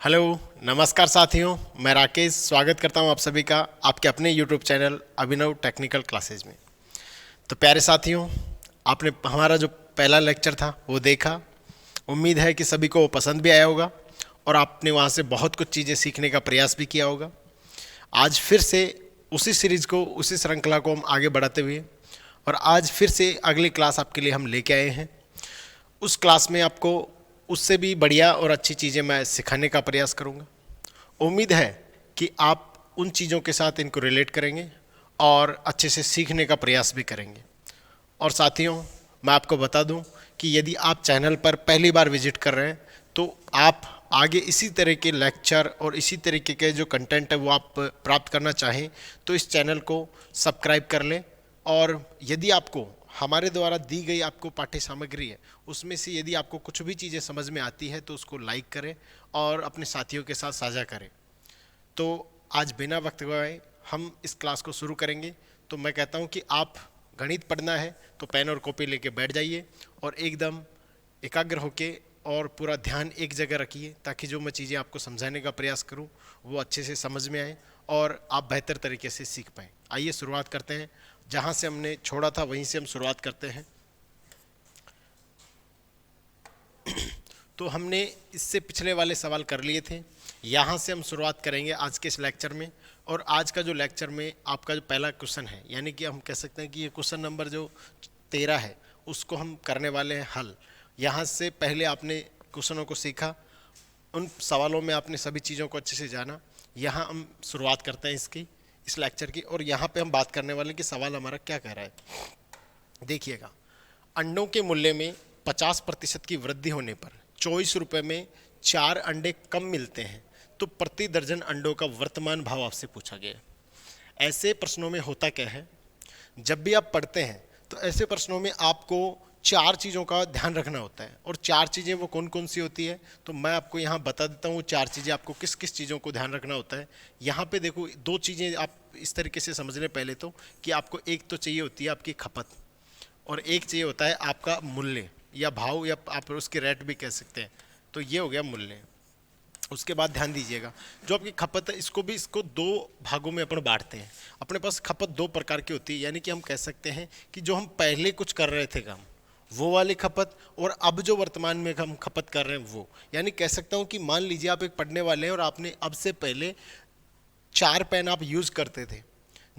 Hello, नमस्कार साथियों। मैं राकेश स्वागत करता हूं आप सभी का आपके अपने यूट्यूब चैनल अभिनव टेक्निकल क्लासेज में। तो प्यारे साथियों, आपने हमारा जो पहला लेक्चर था वो देखा। उम्मीद है कि सभी को वो पसंद भी आया होगा और आपने वहां से बहुत कुछ चीज़ें सीखने का प्रयास भी किया होगा। आज फिर से उसी सीरीज को, उसी श्रृंखला को हम आगे बढ़ाते हुए और आज फिर से अगली क्लास आपके लिए हम लेके आए हैं। उस क्लास में आपको उससे भी बढ़िया और अच्छी चीज़ें मैं सिखाने का प्रयास करूँगा। उम्मीद है कि आप उन चीज़ों के साथ इनको रिलेट करेंगे और अच्छे से सीखने का प्रयास भी करेंगे। और साथियों, मैं आपको बता दूं कि यदि आप चैनल पर पहली बार विजिट कर रहे हैं तो आप आगे इसी तरह के लेक्चर और इसी तरीके के जो कंटेंट है वो आप प्राप्त करना चाहें तो इस चैनल को सब्सक्राइब कर लें। और यदि आपको हमारे द्वारा दी गई आपको पाठ्य सामग्री है उसमें से यदि आपको कुछ भी चीज़ें समझ में आती है तो उसको लाइक करें और अपने साथियों के साथ साझा करें। तो आज बिना वक्त गवाए हम इस क्लास को शुरू करेंगे। तो मैं कहता हूं कि आप गणित पढ़ना है तो पेन और कॉपी लेके बैठ जाइए और एकदम एकाग्र होके और पूरा ध्यान एक जगह रखिए ताकि जो मैं चीज़ें आपको समझाने का प्रयास करूं वो अच्छे से समझ में आए और आप बेहतर तरीके से सीख पाएँ। आइए शुरुआत करते हैं। जहाँ से हमने छोड़ा था वहीं से हम शुरुआत करते हैं। तो हमने इससे पिछले वाले सवाल कर लिए थे, यहाँ से हम शुरुआत करेंगे आज के इस लेक्चर में। और आज का जो लेक्चर में आपका जो पहला क्वेश्चन है, यानी कि हम कह सकते हैं कि ये क्वेश्चन नंबर जो 13 है उसको हम करने वाले हैं हल। यहाँ से पहले आपने क्वेश्चनों को सीखा, उन सवालों में आपने सभी चीज़ों को अच्छे से जाना। यहाँ हम शुरुआत करते हैं इस लेक्चर की और यहाँ पे हम बात करने वाले हैं कि सवाल हमारा क्या कह रहा है। देखिएगा, अंडों के मूल्य में 50% की वृद्धि होने पर 24 रुपये में 4 अंडे कम मिलते हैं तो प्रति दर्जन अंडों का वर्तमान भाव आपसे पूछा गया है। ऐसे प्रश्नों में होता क्या है, जब भी आप पढ़ते हैं तो ऐसे प्रश्नों में आपको 4 चीज़ों का ध्यान रखना होता है। और 4 चीज़ें वो कौन कौन सी होती है तो मैं आपको यहाँ बता देता हूँ। वो 4 चीज़ें आपको किस किस चीज़ों को ध्यान रखना होता है। यहाँ पे देखो, 2 चीज़ें आप इस तरीके से समझ लें पहले तो, कि आपको एक तो चाहिए होती है आपकी खपत और एक चाहिए होता है आपका मूल्य या भाव, या आप उसके रेट भी कह सकते हैं। तो ये हो गया मूल्य। उसके बाद ध्यान दीजिएगा, जो आपकी खपत है इसको 2 भागों में अपन बांटते हैं। अपने पास खपत 2 प्रकार की होती है, यानी कि हम कह सकते हैं कि जो हम पहले कुछ कर रहे थे काम, वो वाली खपत, और अब जो वर्तमान में हम खपत कर रहे हैं वो। यानी कह सकता हूँ कि मान लीजिए आप एक पढ़ने वाले हैं और आपने अब से पहले 4 पेन आप यूज़ करते थे।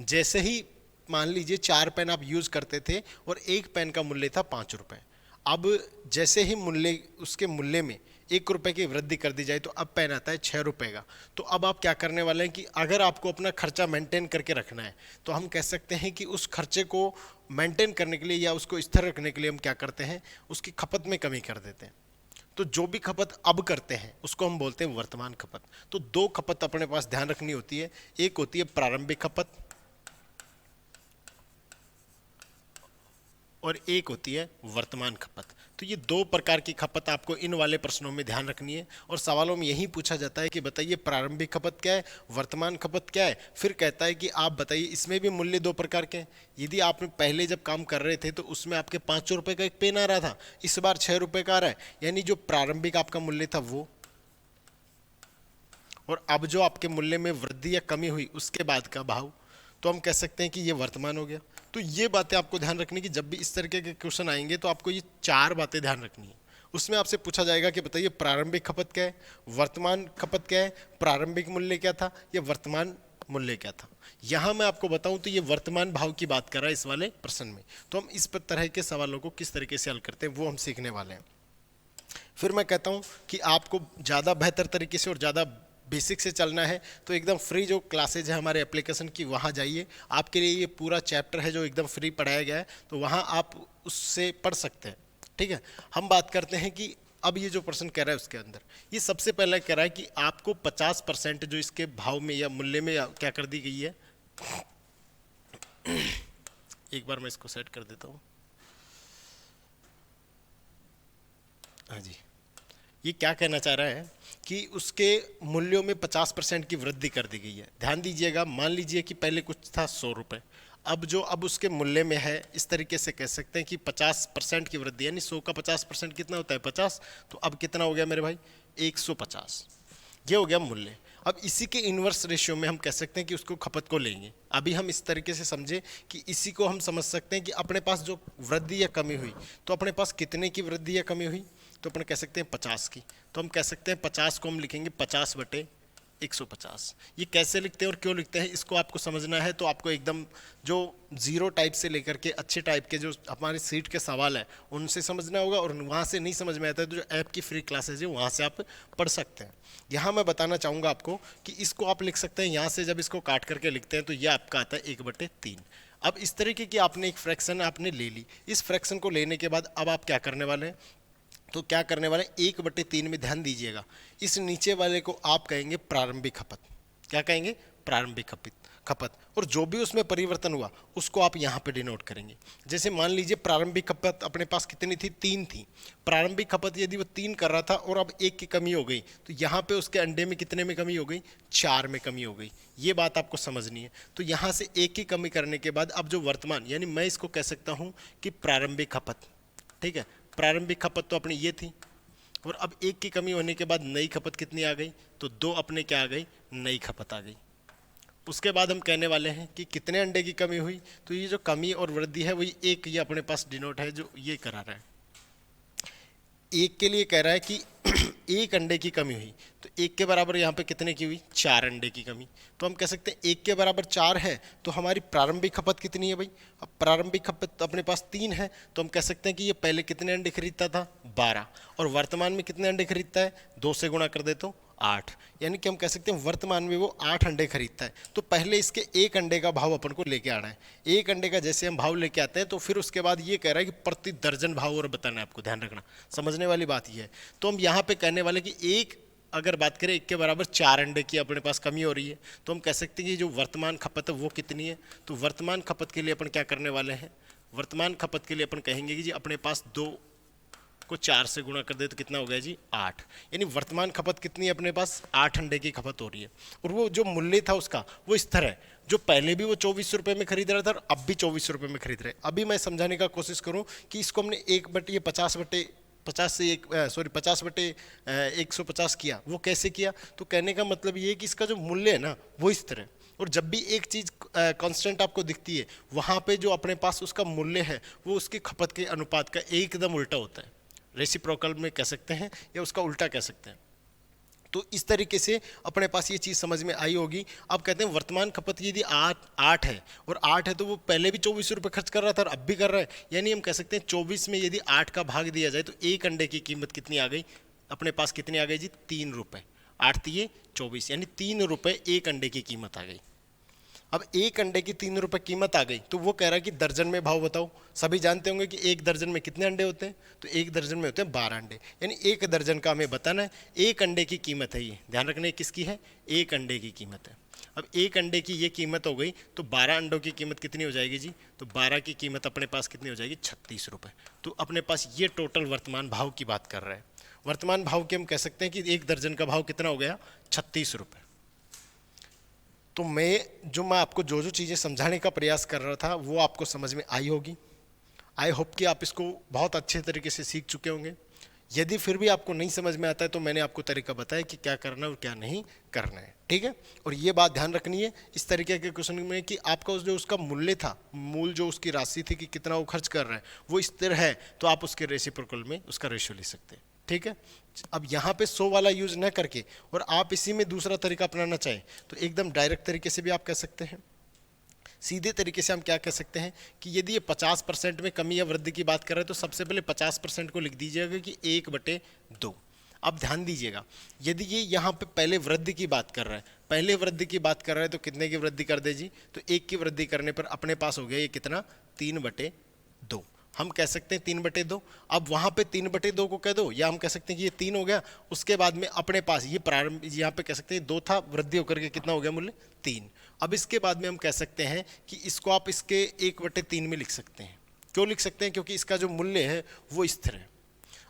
जैसे ही मान लीजिए 4 पेन आप यूज़ करते थे और एक पेन का मूल्य था 5 रुपये। अब जैसे ही मूल्य, उसके मूल्य में 1 रुपये की वृद्धि कर दी जाए तो अब पेन आता है 6 रुपये का। तो अब आप क्या करने वाले हैं कि अगर आपको अपना खर्चा मेंटेन करके रखना है तो हम कह सकते हैं कि उस खर्चे को मेंटेन करने के लिए या उसको स्थिर रखने के लिए हम क्या करते हैं, उसकी खपत में कमी कर देते हैं। तो जो भी खपत अब करते हैं उसको हम बोलते हैं वर्तमान खपत। तो 2 खपत अपने पास ध्यान रखनी होती है, एक होती है प्रारंभिक खपत और एक होती है वर्तमान खपत। तो ये 2 प्रकार की खपत आपको इन वाले प्रश्नों में ध्यान रखनी है। और सवालों में यही पूछा जाता है कि बताइए प्रारंभिक खपत क्या है, वर्तमान खपत क्या है। फिर कहता है कि आप बताइए, इसमें भी मूल्य 2 प्रकार के हैं। यदि आपने पहले जब काम कर रहे थे तो उसमें आपके 5 रुपये का एक पेन आ रहा था, इस बार 6 रुपये का आ रहा है, यानी जो प्रारंभिक आपका मूल्य था वो, और अब जो आपके मूल्य में वृद्धि या कमी हुई उसके बाद का भाव, तो हम कह सकते हैं कि ये वर्तमान हो गया। तो ये बातें आपको ध्यान रखनी कि जब भी इस तरीके के क्वेश्चन आएंगे तो आपको ये 4 बातें ध्यान रखनी है। उसमें आपसे पूछा जाएगा कि बताइए प्रारंभिक खपत क्या है, वर्तमान खपत क्या है, प्रारंभिक मूल्य क्या था, या वर्तमान मूल्य क्या था। यहाँ मैं आपको बताऊं तो ये वर्तमान भाव की बात कर रहा है इस वाले प्रश्न में। तो हम इस तरह के सवालों को किस तरीके से हल करते हैं वो हम सीखने वाले हैं। फिर मैं कहता हूँ कि आपको ज़्यादा बेहतर तरीके से और ज़्यादा बेसिक से चलना है तो एकदम फ्री जो क्लासेज है हमारे एप्लीकेशन की, वहाँ जाइए। आपके लिए ये पूरा चैप्टर है जो एकदम फ्री पढ़ाया गया है, तो वहाँ आप उससे पढ़ सकते हैं। ठीक है, हम बात करते हैं कि अब ये जो प्रश्न कह रहा है उसके अंदर ये सबसे पहले कह रहा है कि आपको 50% जो इसके भाव में या मूल्य में क्या कर दी गई है। एक बार मैं इसको सेट कर देता हूँ। हाँ जी, ये क्या कहना चाह रहा है कि उसके मूल्यों में 50% की वृद्धि कर दी गई है। ध्यान दीजिएगा, मान लीजिए कि पहले कुछ था 100 रुपये, अब उसके मूल्य में है, इस तरीके से कह सकते हैं कि 50% की वृद्धि, यानी 100 का 50% कितना होता है 50। तो अब कितना हो गया मेरे भाई 150। ये हो गया मूल्य। अब इसी के इन्वर्स रेशियो में हम कह सकते हैं कि उसको खपत को लेंगे। अभी हम इस तरीके से समझे कि इसी को हम समझ सकते हैं कि अपने पास जो वृद्धि या कमी हुई, तो अपने पास कितने की वृद्धि या कमी हुई, तो अपन कह सकते हैं 50 की। तो हम कह सकते हैं 50 को हम लिखेंगे 50/150। ये कैसे लिखते हैं और क्यों लिखते हैं, इसको आपको समझना है। तो आपको एकदम जो जीरो टाइप से लेकर के अच्छे टाइप के जो हमारे सीट के सवाल है उनसे समझना होगा, और वहाँ से नहीं समझ में आता है तो जो ऐप की फ्री क्लासेज है वहाँ से आप पढ़ सकते हैं। यहाँ मैं बताना चाहूँगा आपको कि इसको आप लिख सकते हैं, यहाँ से जब इसको काट करके लिखते हैं तो ये आपका आता है 1/3। अब इस तरीके की आपने एक फ्रैक्शन आपने ले ली। इस फ्रैक्शन को लेने के बाद अब आप क्या करने वाले हैं, तो क्या करने वाले 1/3 में ध्यान दीजिएगा, इस नीचे वाले को आप कहेंगे प्रारंभिक खपत। क्या कहेंगे, प्रारंभिक खपत। और जो भी उसमें परिवर्तन हुआ उसको आप यहाँ पे डिनोट करेंगे। जैसे मान लीजिए प्रारंभिक खपत अपने पास कितनी थी, 3 थी। प्रारंभिक खपत यदि वो 3 कर रहा था और अब 1 की कमी हो गई, तो यहाँ पे उसके अंडे में कितने में कमी हो गई, 4 में कमी हो गई। ये बात आपको समझनी है। तो यहाँ से 1 की कमी करने के बाद अब जो वर्तमान, यानी मैं इसको कह सकता हूँ कि प्रारंभिक खपत, ठीक है। प्रारंभिक खपत तो अपनी ये थी, और अब 1 की कमी होने के बाद नई खपत कितनी आ गई, तो 2 अपने क्या आ गई, नई खपत आ गई। उसके बाद हम कहने वाले हैं कि कितने अंडे की कमी हुई, तो ये जो कमी और वृद्धि है वही 1 ये अपने पास डिनोट है जो ये करा रहा है। 1 के लिए कह रहा है कि 1 अंडे की कमी हुई, तो 1 के बराबर यहाँ पे कितने की हुई, 4 अंडे की कमी। तो हम कह सकते हैं 1 के बराबर 4 है, तो हमारी प्रारंभिक खपत कितनी है भाई, अब प्रारंभिक खपत अपने पास 3 है, तो हम कह सकते हैं कि ये पहले कितने अंडे खरीदता था, 12, और वर्तमान में कितने अंडे खरीदता है, 2 से गुणा कर दे तो 8। यानी कि हम कह सकते हैं वर्तमान में वो 8 अंडे खरीदता है। तो पहले इसके 1 अंडे का भाव अपन को लेके आना है। 1 अंडे का जैसे हम भाव लेके आते हैं तो फिर उसके बाद ये कह रहा है कि प्रति दर्जन भाव और बताना है आपको, ध्यान रखना, समझने वाली बात ये है। तो हम यहाँ पे कहने वाले कि एक, अगर बात करें 1 के बराबर 4 अंडे की अपने पास कमी हो रही है, तो हम कह सकते हैं कि जो वर्तमान खपत है वो कितनी है। तो वर्तमान खपत के लिए अपन क्या करने वाले हैं, वर्तमान खपत के लिए अपन कहेंगे कि जी अपने पास 2 को 4 से गुणा कर दे तो कितना हो गया जी, 8। यानी वर्तमान खपत कितनी है अपने पास, 8 अंडे की खपत हो रही है। और वो जो मूल्य था उसका वो इस तरह है, जो पहले भी वो 24 रुपये में खरीद रहा था और अब भी 24 रुपये में खरीद रहे। अभी मैं समझाने का कोशिश करूं कि इसको हमने 50/150 किया। वो कैसे किया, तो कहने का मतलब ये है कि इसका जो मूल्य है ना वो इस तरह। और जब भी एक चीज़ कांस्टेंट आपको दिखती है, वहाँ पे जो अपने पास उसका मूल्य है वो उसकी खपत के अनुपात का एकदम उल्टा होता है। रेसिप्रोकल में कह सकते हैं या उसका उल्टा कह सकते हैं। तो इस तरीके से अपने पास ये चीज़ समझ में आई होगी। अब कहते हैं वर्तमान खपत यदि 8 है और 8 है तो वो पहले भी 24 रुपये खर्च कर रहा था और अब भी कर रहा है। यानी हम कह सकते हैं 24 में यदि 8 का भाग दिया जाए तो 1 अंडे की कीमत कितनी आ गई, अपने पास कितनी आ गई जी, 3 रुपये। 8 तिये 24, यानी 3 रुपये 1 अंडे की कीमत आ गई। अब 1 अंडे की 3 रुपये कीमत आ गई, तो वो कह रहा है कि दर्जन में भाव बताओ। सभी जानते होंगे कि 1 दर्जन में कितने अंडे होते हैं, तो 1 दर्जन में होते हैं 12 अंडे। यानी 1 दर्जन का हमें बताना है, 1 अंडे की कीमत है ये, ध्यान रखना है किसकी है, 1 अंडे की कीमत है। अब 1 अंडे की ये कीमत हो गई, तो 12 अंडों की कीमत कितनी हो जाएगी जी, तो 12 की कीमत अपने पास कितनी हो जाएगी, 36 रुपये। तो अपने पास ये टोटल वर्तमान भाव की बात कर रहा है। वर्तमान भाव के हम कह सकते हैं कि 1 दर्जन का भाव कितना हो गया, 36 रुपये। तो मैं आपको जो चीज़ें समझाने का प्रयास कर रहा था वो आपको समझ में आई होगी। आई होप कि आप इसको बहुत अच्छे तरीके से सीख चुके होंगे। यदि फिर भी आपको नहीं समझ में आता है तो मैंने आपको तरीका बताया कि क्या करना है और क्या नहीं करना है, ठीक है। और ये बात ध्यान रखनी है इस तरीके के क्वेश्चन में कि आपका जो उसका मूल्य था, मूल जो उसकी राशि थी कि कितना वो खर्च कर रहा है वो स्थिर है, तो आप उसके रेसिप्रोकल में उसका रेशियो ले सकते हैं, ठीक है। अब यहाँ पे 100 वाला यूज न करके और आप इसी में दूसरा तरीका अपनाना चाहें तो एकदम डायरेक्ट तरीके से भी आप कह सकते हैं। सीधे तरीके से हम क्या कह सकते हैं कि यदि ये 50% में कमी या वृद्धि की बात कर रहे हैं तो सबसे पहले 50% को लिख दीजिएगा कि 1/2। अब ध्यान दीजिएगा, यदि ये यहाँ पे पहले वृद्धि की बात कर रहा है, पहले वृद्धि की बात कर रहा है तो कितने की वृद्धि कर दे जी, तो 1 की वृद्धि करने पर अपने पास हो गया ये कितना, 3/2। हम कह सकते हैं 3/2। अब वहाँ पे 3/2 को कह दो, या हम कह सकते हैं कि ये 3 हो गया। उसके बाद में अपने पास ये प्रारंभ, यहाँ पे कह सकते हैं 2 था, वृद्धि होकर के कितना हो गया मूल्य, 3। अब इसके बाद में हम कह सकते हैं कि इसको आप इसके 1/3 में लिख सकते हैं। क्यों लिख सकते हैं, क्योंकि इसका जो मूल्य है वो स्थिर है।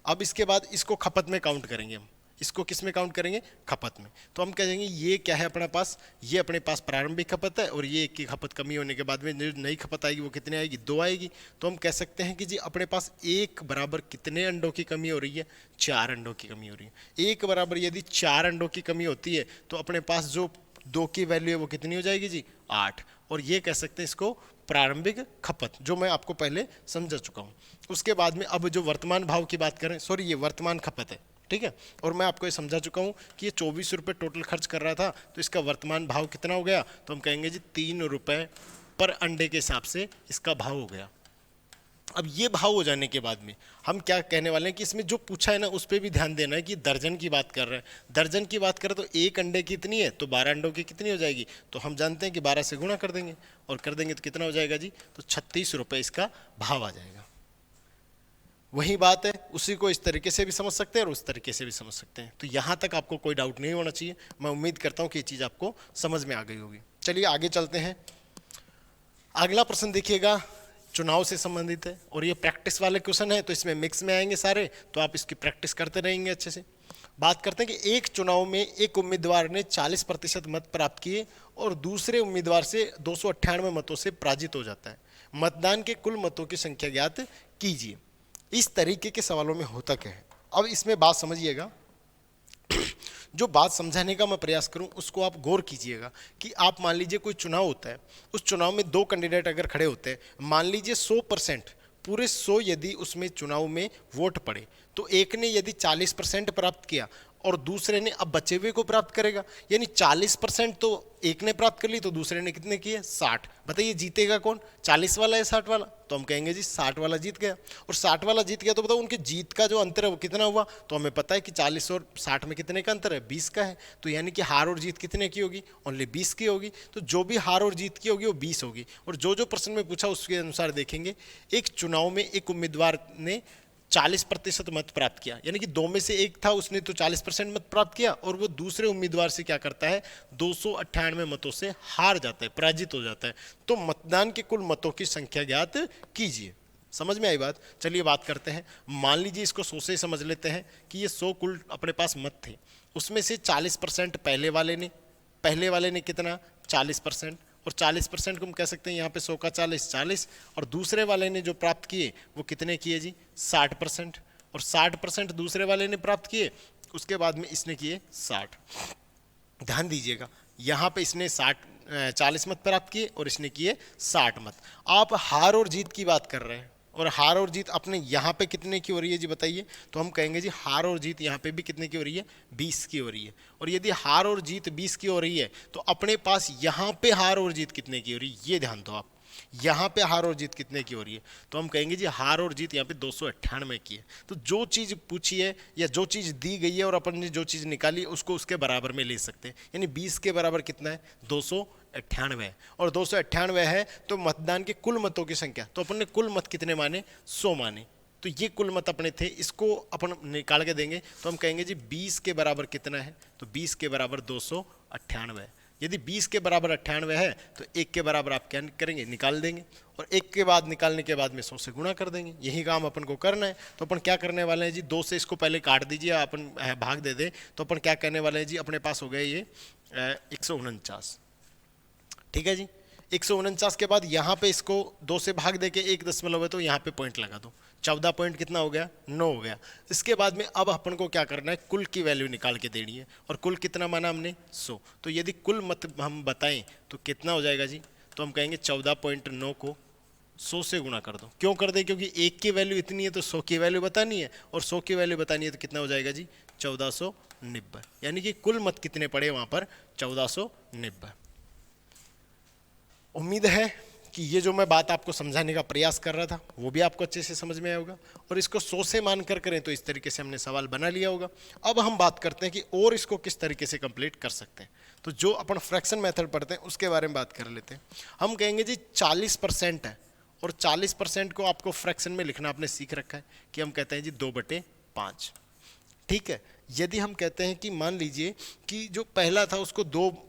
अब इसके बाद इसको खपत में काउंट करेंगे हम, इसको किस में काउंट करेंगे, खपत में। तो हम कहेंगे ये क्या है अपने पास, ये अपने पास प्रारंभिक खपत है, और ये एक की खपत कमी होने के बाद में जो नई खपत आएगी वो कितने आएगी, 2 आएगी। तो हम कह सकते हैं कि जी अपने पास 1 बराबर कितने अंडों की कमी हो रही है, 4 अंडों की कमी हो रही है। 1 बराबर यदि 4 अंडों की कमी होती है तो अपने पास जो 2 की वैल्यू है वो कितनी हो जाएगी जी, 8। और ये कह सकते हैं इसको प्रारंभिक खपत, जो मैं आपको पहले समझा चुका हूँ। उसके बाद में अब जो वर्तमान भाव की बात करें, सॉरी ये वर्तमान खपत है, ठीक है। और मैं आपको ये समझा चुका हूँ कि ये 24 रुपये टोटल खर्च कर रहा था, तो इसका वर्तमान भाव कितना हो गया, तो हम कहेंगे जी 3 रुपये पर अंडे के हिसाब से इसका भाव हो गया। अब ये भाव हो जाने के बाद में हम क्या कहने वाले हैं कि इसमें जो पूछा है ना उस पर भी ध्यान देना है कि दर्जन की बात कर रहे हैं। दर्जन की बात करें तो 1 अंडे की कितनी है, तो 12 अंडों की कितनी हो जाएगी, तो हम जानते हैं कि 12 से गुणा कर देंगे, और कर देंगे तो कितना हो जाएगा जी, तो 36 रुपये इसका भाव आ जाएगा। वही बात है, उसी को इस तरीके से भी समझ सकते हैं और उस तरीके से भी समझ सकते हैं। तो यहाँ तक आपको कोई डाउट नहीं होना चाहिए। मैं उम्मीद करता हूँ कि ये चीज़ आपको समझ में आ गई होगी। चलिए आगे चलते हैं। अगला प्रश्न देखिएगा, चुनाव से संबंधित है, और ये प्रैक्टिस वाले क्वेश्चन है, तो इसमें मिक्स में आएंगे सारे, तो आप इसकी प्रैक्टिस करते रहेंगे अच्छे से। बात करते हैं कि एक चुनाव में एक उम्मीदवार ने 40% मत प्राप्त किए और दूसरे उम्मीदवार से 298 मतों से पराजित हो जाता है। मतदान के कुल मतों की संख्या ज्ञात कीजिए। इस तरीके के सवालों में होता क्या है, अब इसमें बात समझिएगा। जो बात समझाने का मैं प्रयास करूं उसको आप गौर कीजिएगा कि आप मान लीजिए कोई चुनाव होता है, उस चुनाव में 2 कैंडिडेट अगर खड़े होते हैं, मान लीजिए 100% पूरे 100 यदि उसमें चुनाव में वोट पड़े, तो एक ने यदि 40% प्राप्त किया और दूसरे ने अब बचे हुए को प्राप्त करेगा, यानी 40% तो एक ने प्राप्त कर ली, तो दूसरे ने कितने किए, 60। बताइए जीतेगा कौन, 40 वाला या 60 वाला, तो हम कहेंगे जी 60 वाला जीत गया। और 60 वाला जीत गया तो बताओ उनके जीत का जो अंतर है वो कितना हुआ, तो हमें पता है कि 40 और 60 में कितने का अंतर है, 20 का है। तो यानी कि हार और जीत कितने की होगी, ओनली 20 की होगी। तो जो भी हार और जीत की होगी वो 20 होगी। और जो जो प्रश्न में पूछा उसके अनुसार देखेंगे, एक चुनाव में एक उम्मीदवार ने 40% मत प्राप्त किया, यानी कि 2 में से एक था, उसने तो 40% मत प्राप्त किया, और वो दूसरे उम्मीदवार से क्या करता है, 298 मतों से हार जाता है, पराजित हो जाता है। तो मतदान के कुल मतों की संख्या ज्ञात कीजिए। समझ में आई बात। चलिए बात करते हैं। मान लीजिए इसको 100 से समझ लेते हैं कि ये 100 कुल अपने पास मत थे, उसमें से 40% पहले वाले ने कितना, 40%, और 40% को हम कह सकते हैं यहाँ पे 100 का 40, और दूसरे वाले ने जो प्राप्त किए वो कितने किए जी, 60%, और 60% दूसरे वाले ने प्राप्त किए, उसके बाद में इसने किए 60। ध्यान दीजिएगा, यहाँ पे इसने 40 मत प्राप्त किए और इसने किए 60 मत। आप हार और जीत की बात कर रहे हैं, और हार और जीत अपने यहाँ पे कितने की हो रही है जी, बताइए। तो हम कहेंगे जी हार और जीत यहाँ पे भी कितने की हो रही है, 20 की हो रही है। और यदि हार और जीत 20 की हो रही है तो अपने पास यहाँ पे हार और जीत कितने की हो रही है, ये ध्यान दो आप, यहाँ पे हार और जीत कितने की हो रही है, तो हम कहेंगे जी हार और जीत यहाँ पे 298 की है। तो जो चीज़ पूछी है या जो चीज़ दी गई है और अपन ने जो चीज़ निकाली है उसको उसके बराबर में ले सकते हैं। यानी 20 के बराबर कितना है, 298 है, और 298 है तो मतदान के कुल मतों की संख्या, तो अपन ने कुल मत कितने माने, 100 माने। तो ये कुल मत अपने थे, इसको अपन निकाल के देंगे तो हम कहेंगे जी 20 के बराबर कितना है, तो 20 के बराबर 298 है। यदि 20 के बराबर 98 है तो 1 के बराबर आप क्या करेंगे, निकाल देंगे, और 1 के बाद निकालने के बाद में 100 से गुणा कर देंगे। यही काम अपन को करना है। तो अपन क्या करने वाले हैं जी, 2 से इसको पहले काट दीजिए, अपन भाग दे दें, तो अपन क्या करने वाले हैं जी, अपने पास हो गए ये 149। ठीक है जी, 149 के बाद यहाँ पे इसको 2 से भाग दे के 1 दशमलव है तो यहाँ पे पॉइंट लगा दो, 14 पॉइंट कितना हो गया, 9 हो गया। इसके बाद में अब अपन को क्या करना है, कुल की वैल्यू निकाल के देनी है, और कुल कितना माना हमने, 100। तो यदि कुल मत हम बताएं तो कितना हो जाएगा जी, तो हम कहेंगे 14.9 को 100 से गुणा कर दो। क्यों कर दे, क्योंकि 1 की वैल्यू इतनी है तो 100 की वैल्यू बतानी है, और 100 की वैल्यू बतानी है तो कितना हो जाएगा जी, 1490। यानी कि कुल मत कितने पड़े वहाँ पर, 1490। उम्मीद है कि ये जो मैं बात आपको समझाने का प्रयास कर रहा था वो भी आपको अच्छे से समझ में आया होगा, और इसको 100 से मानकर करें तो इस तरीके से हमने सवाल बना लिया होगा। अब हम बात करते हैं कि और इसको किस तरीके से कंप्लीट कर सकते हैं। तो जो अपन फ्रैक्शन मेथड पढ़ते हैं उसके बारे में बात कर लेते हैं। हम कहेंगे जी 40% है, और 40% को आपको फ्रैक्शन में लिखना आपने सीख रखा है कि हम कहते हैं जी 2/5। ठीक है, यदि हम कहते हैं कि मान लीजिए कि जो पहला था उसको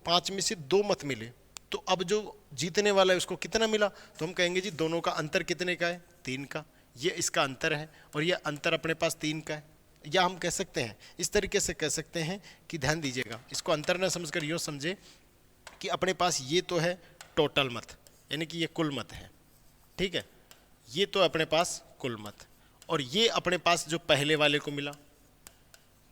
5 में से 2 मत मिले, तो अब जो जीतने वाला है उसको कितना मिला, तो हम कहेंगे जी दोनों का अंतर कितने का है, 3 का। ये इसका अंतर है और ये अंतर अपने पास 3 का है, या हम कह सकते हैं इस तरीके से कह सकते हैं कि ध्यान दीजिएगा, इसको अंतर न समझकर यूँ समझे कि अपने पास ये तो है टोटल मत, यानी कि ये कुल मत है, ठीक है, ये तो अपने पास कुल मत, और ये अपने पास जो पहले वाले को मिला,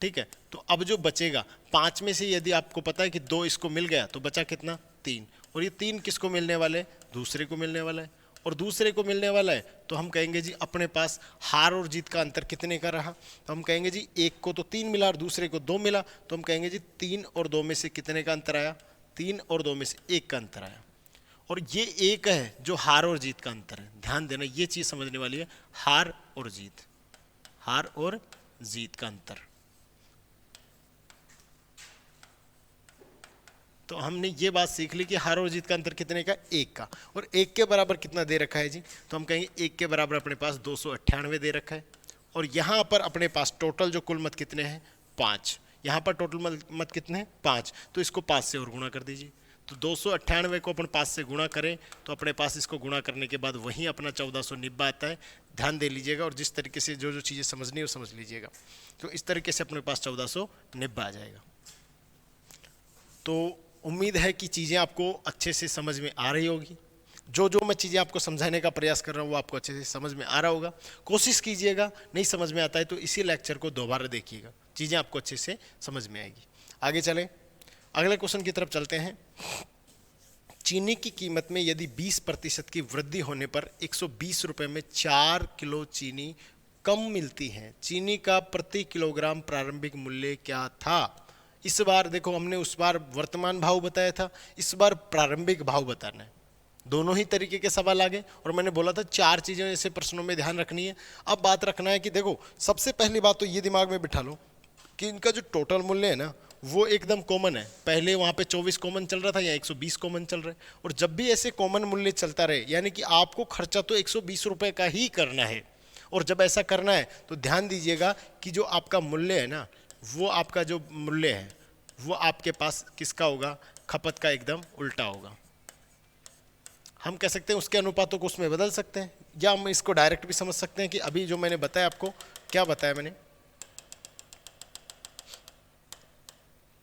ठीक है। तो अब जो बचेगा 5 में से यदि आपको पता है कि 2 इसको मिल गया तो बचा कितना 3, और ये 3 किसको मिलने वाले हैं, दूसरे को मिलने वाला है, और दूसरे को मिलने वाला है तो हम कहेंगे जी अपने पास हार और जीत का अंतर कितने का रहा, तो हम कहेंगे जी एक को तो 3 मिला और दूसरे को 2 मिला, तो हम कहेंगे जी 3 और 2 में से कितने का अंतर आया, 3 और 2 में से 1 का अंतर आया, और ये एक है जो हार और जीत का अंतर है। ध्यान देना ये चीज समझने वाली है, हार और जीत, हार और जीत का अंतर। तो हमने ये बात सीख ली कि हार और जीत का अंतर कितने का, 1 का, और 1 के बराबर कितना दे रखा है जी, तो हम कहेंगे 1 के बराबर अपने पास 298 दे रखा है, और यहाँ पर अपने पास टोटल जो कुल मत कितने हैं 5, यहाँ पर टोटल मत कितने हैं 5, तो इसको 5 से और गुणा कर दीजिए, तो 298 को अपन 5 से गुणा करें तो अपने पास इसको गुणा करने के बाद वहीं अपना 1490 आता है। ध्यान दे लीजिएगा, और जिस तरीके से जो जो चीज़ें समझनी है वो समझ लीजिएगा, तो इस तरीके से अपने पास 1490 आ जाएगा। तो उम्मीद है कि चीज़ें आपको अच्छे से समझ में आ रही होगी, जो जो मैं चीज़ें आपको समझाने का प्रयास कर रहा हूँ वो आपको अच्छे से समझ में आ रहा होगा। कोशिश कीजिएगा, नहीं समझ में आता है तो इसी लेक्चर को दोबारा देखिएगा, चीज़ें आपको अच्छे से समझ में आएगी। आगे चलें, अगले क्वेश्चन की तरफ चलते हैं। चीनी की कीमत में यदि 20% की वृद्धि होने पर 120 रुपये में 4 किलो चीनी कम मिलती है, चीनी का प्रति किलोग्राम प्रारंभिक मूल्य क्या था। इस बार देखो, हमने उस बार वर्तमान भाव बताया था, इस बार प्रारंभिक भाव बताना है। दोनों ही तरीके के सवाल आ गए, और मैंने बोला था 4 चीज़ें ऐसे प्रश्नों में ध्यान रखनी है। अब बात रखना है कि देखो, सबसे पहली बात तो ये दिमाग में बिठा लो कि इनका जो टोटल मूल्य है ना वो एकदम कॉमन है। पहले वहाँ पे 24 कॉमन चल रहा था, या 120 कॉमन चल रहा है, और जब भी ऐसे कॉमन मूल्य चलता रहे यानी कि आपको खर्चा तो 120 रुपये का ही करना है, और जब ऐसा करना है तो ध्यान दीजिएगा कि जो आपका मूल्य है ना, वो आपका जो मूल्य है वो आपके पास किसका होगा, खपत का एकदम उल्टा होगा। हम कह सकते हैं उसके अनुपातों को उसमें बदल सकते हैं, या हम इसको डायरेक्ट भी समझ सकते हैं कि अभी जो मैंने बताया आपको, क्या बताया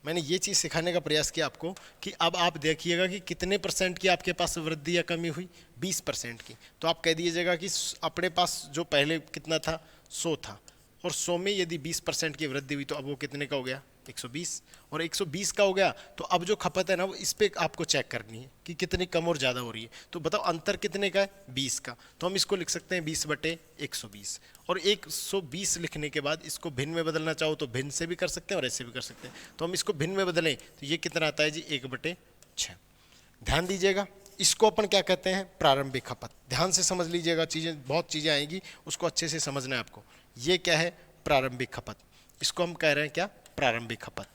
मैंने ये चीज़ सिखाने का प्रयास किया आपको कि अब आप देखिएगा कि कितने % की आपके पास वृद्धि या कमी हुई, 20% की। तो आप कह दीजिएगा कि अपने पास जो पहले कितना था 100 था, और 100 में यदि 20% की वृद्धि हुई तो अब वो कितने का हो गया 120, और 120 का हो गया। तो अब जो खपत है ना वो इस पर आपको चेक करनी है कि कितनी कम और ज़्यादा हो रही है। तो बताओ अंतर कितने का है, 20 का, तो हम इसको लिख सकते हैं 20/120, और 120 लिखने के बाद इसको भिन्न में बदलना चाहो तो भिन्न से भी कर सकते हैं और ऐसे भी कर सकते हैं। तो हम इसको भिन्न में बदलें तो ये कितना आता है जी 1/6। ध्यान दीजिएगा, इसको अपन क्या कहते हैं, प्रारंभिक खपत। ध्यान से समझ लीजिएगा, चीज़ें बहुत चीज़ें आएंगी, उसको अच्छे से समझना है आपको। ये क्या है, प्रारंभिक खपत, इसको हम कह रहे हैं क्या, प्रारंभिक खपत,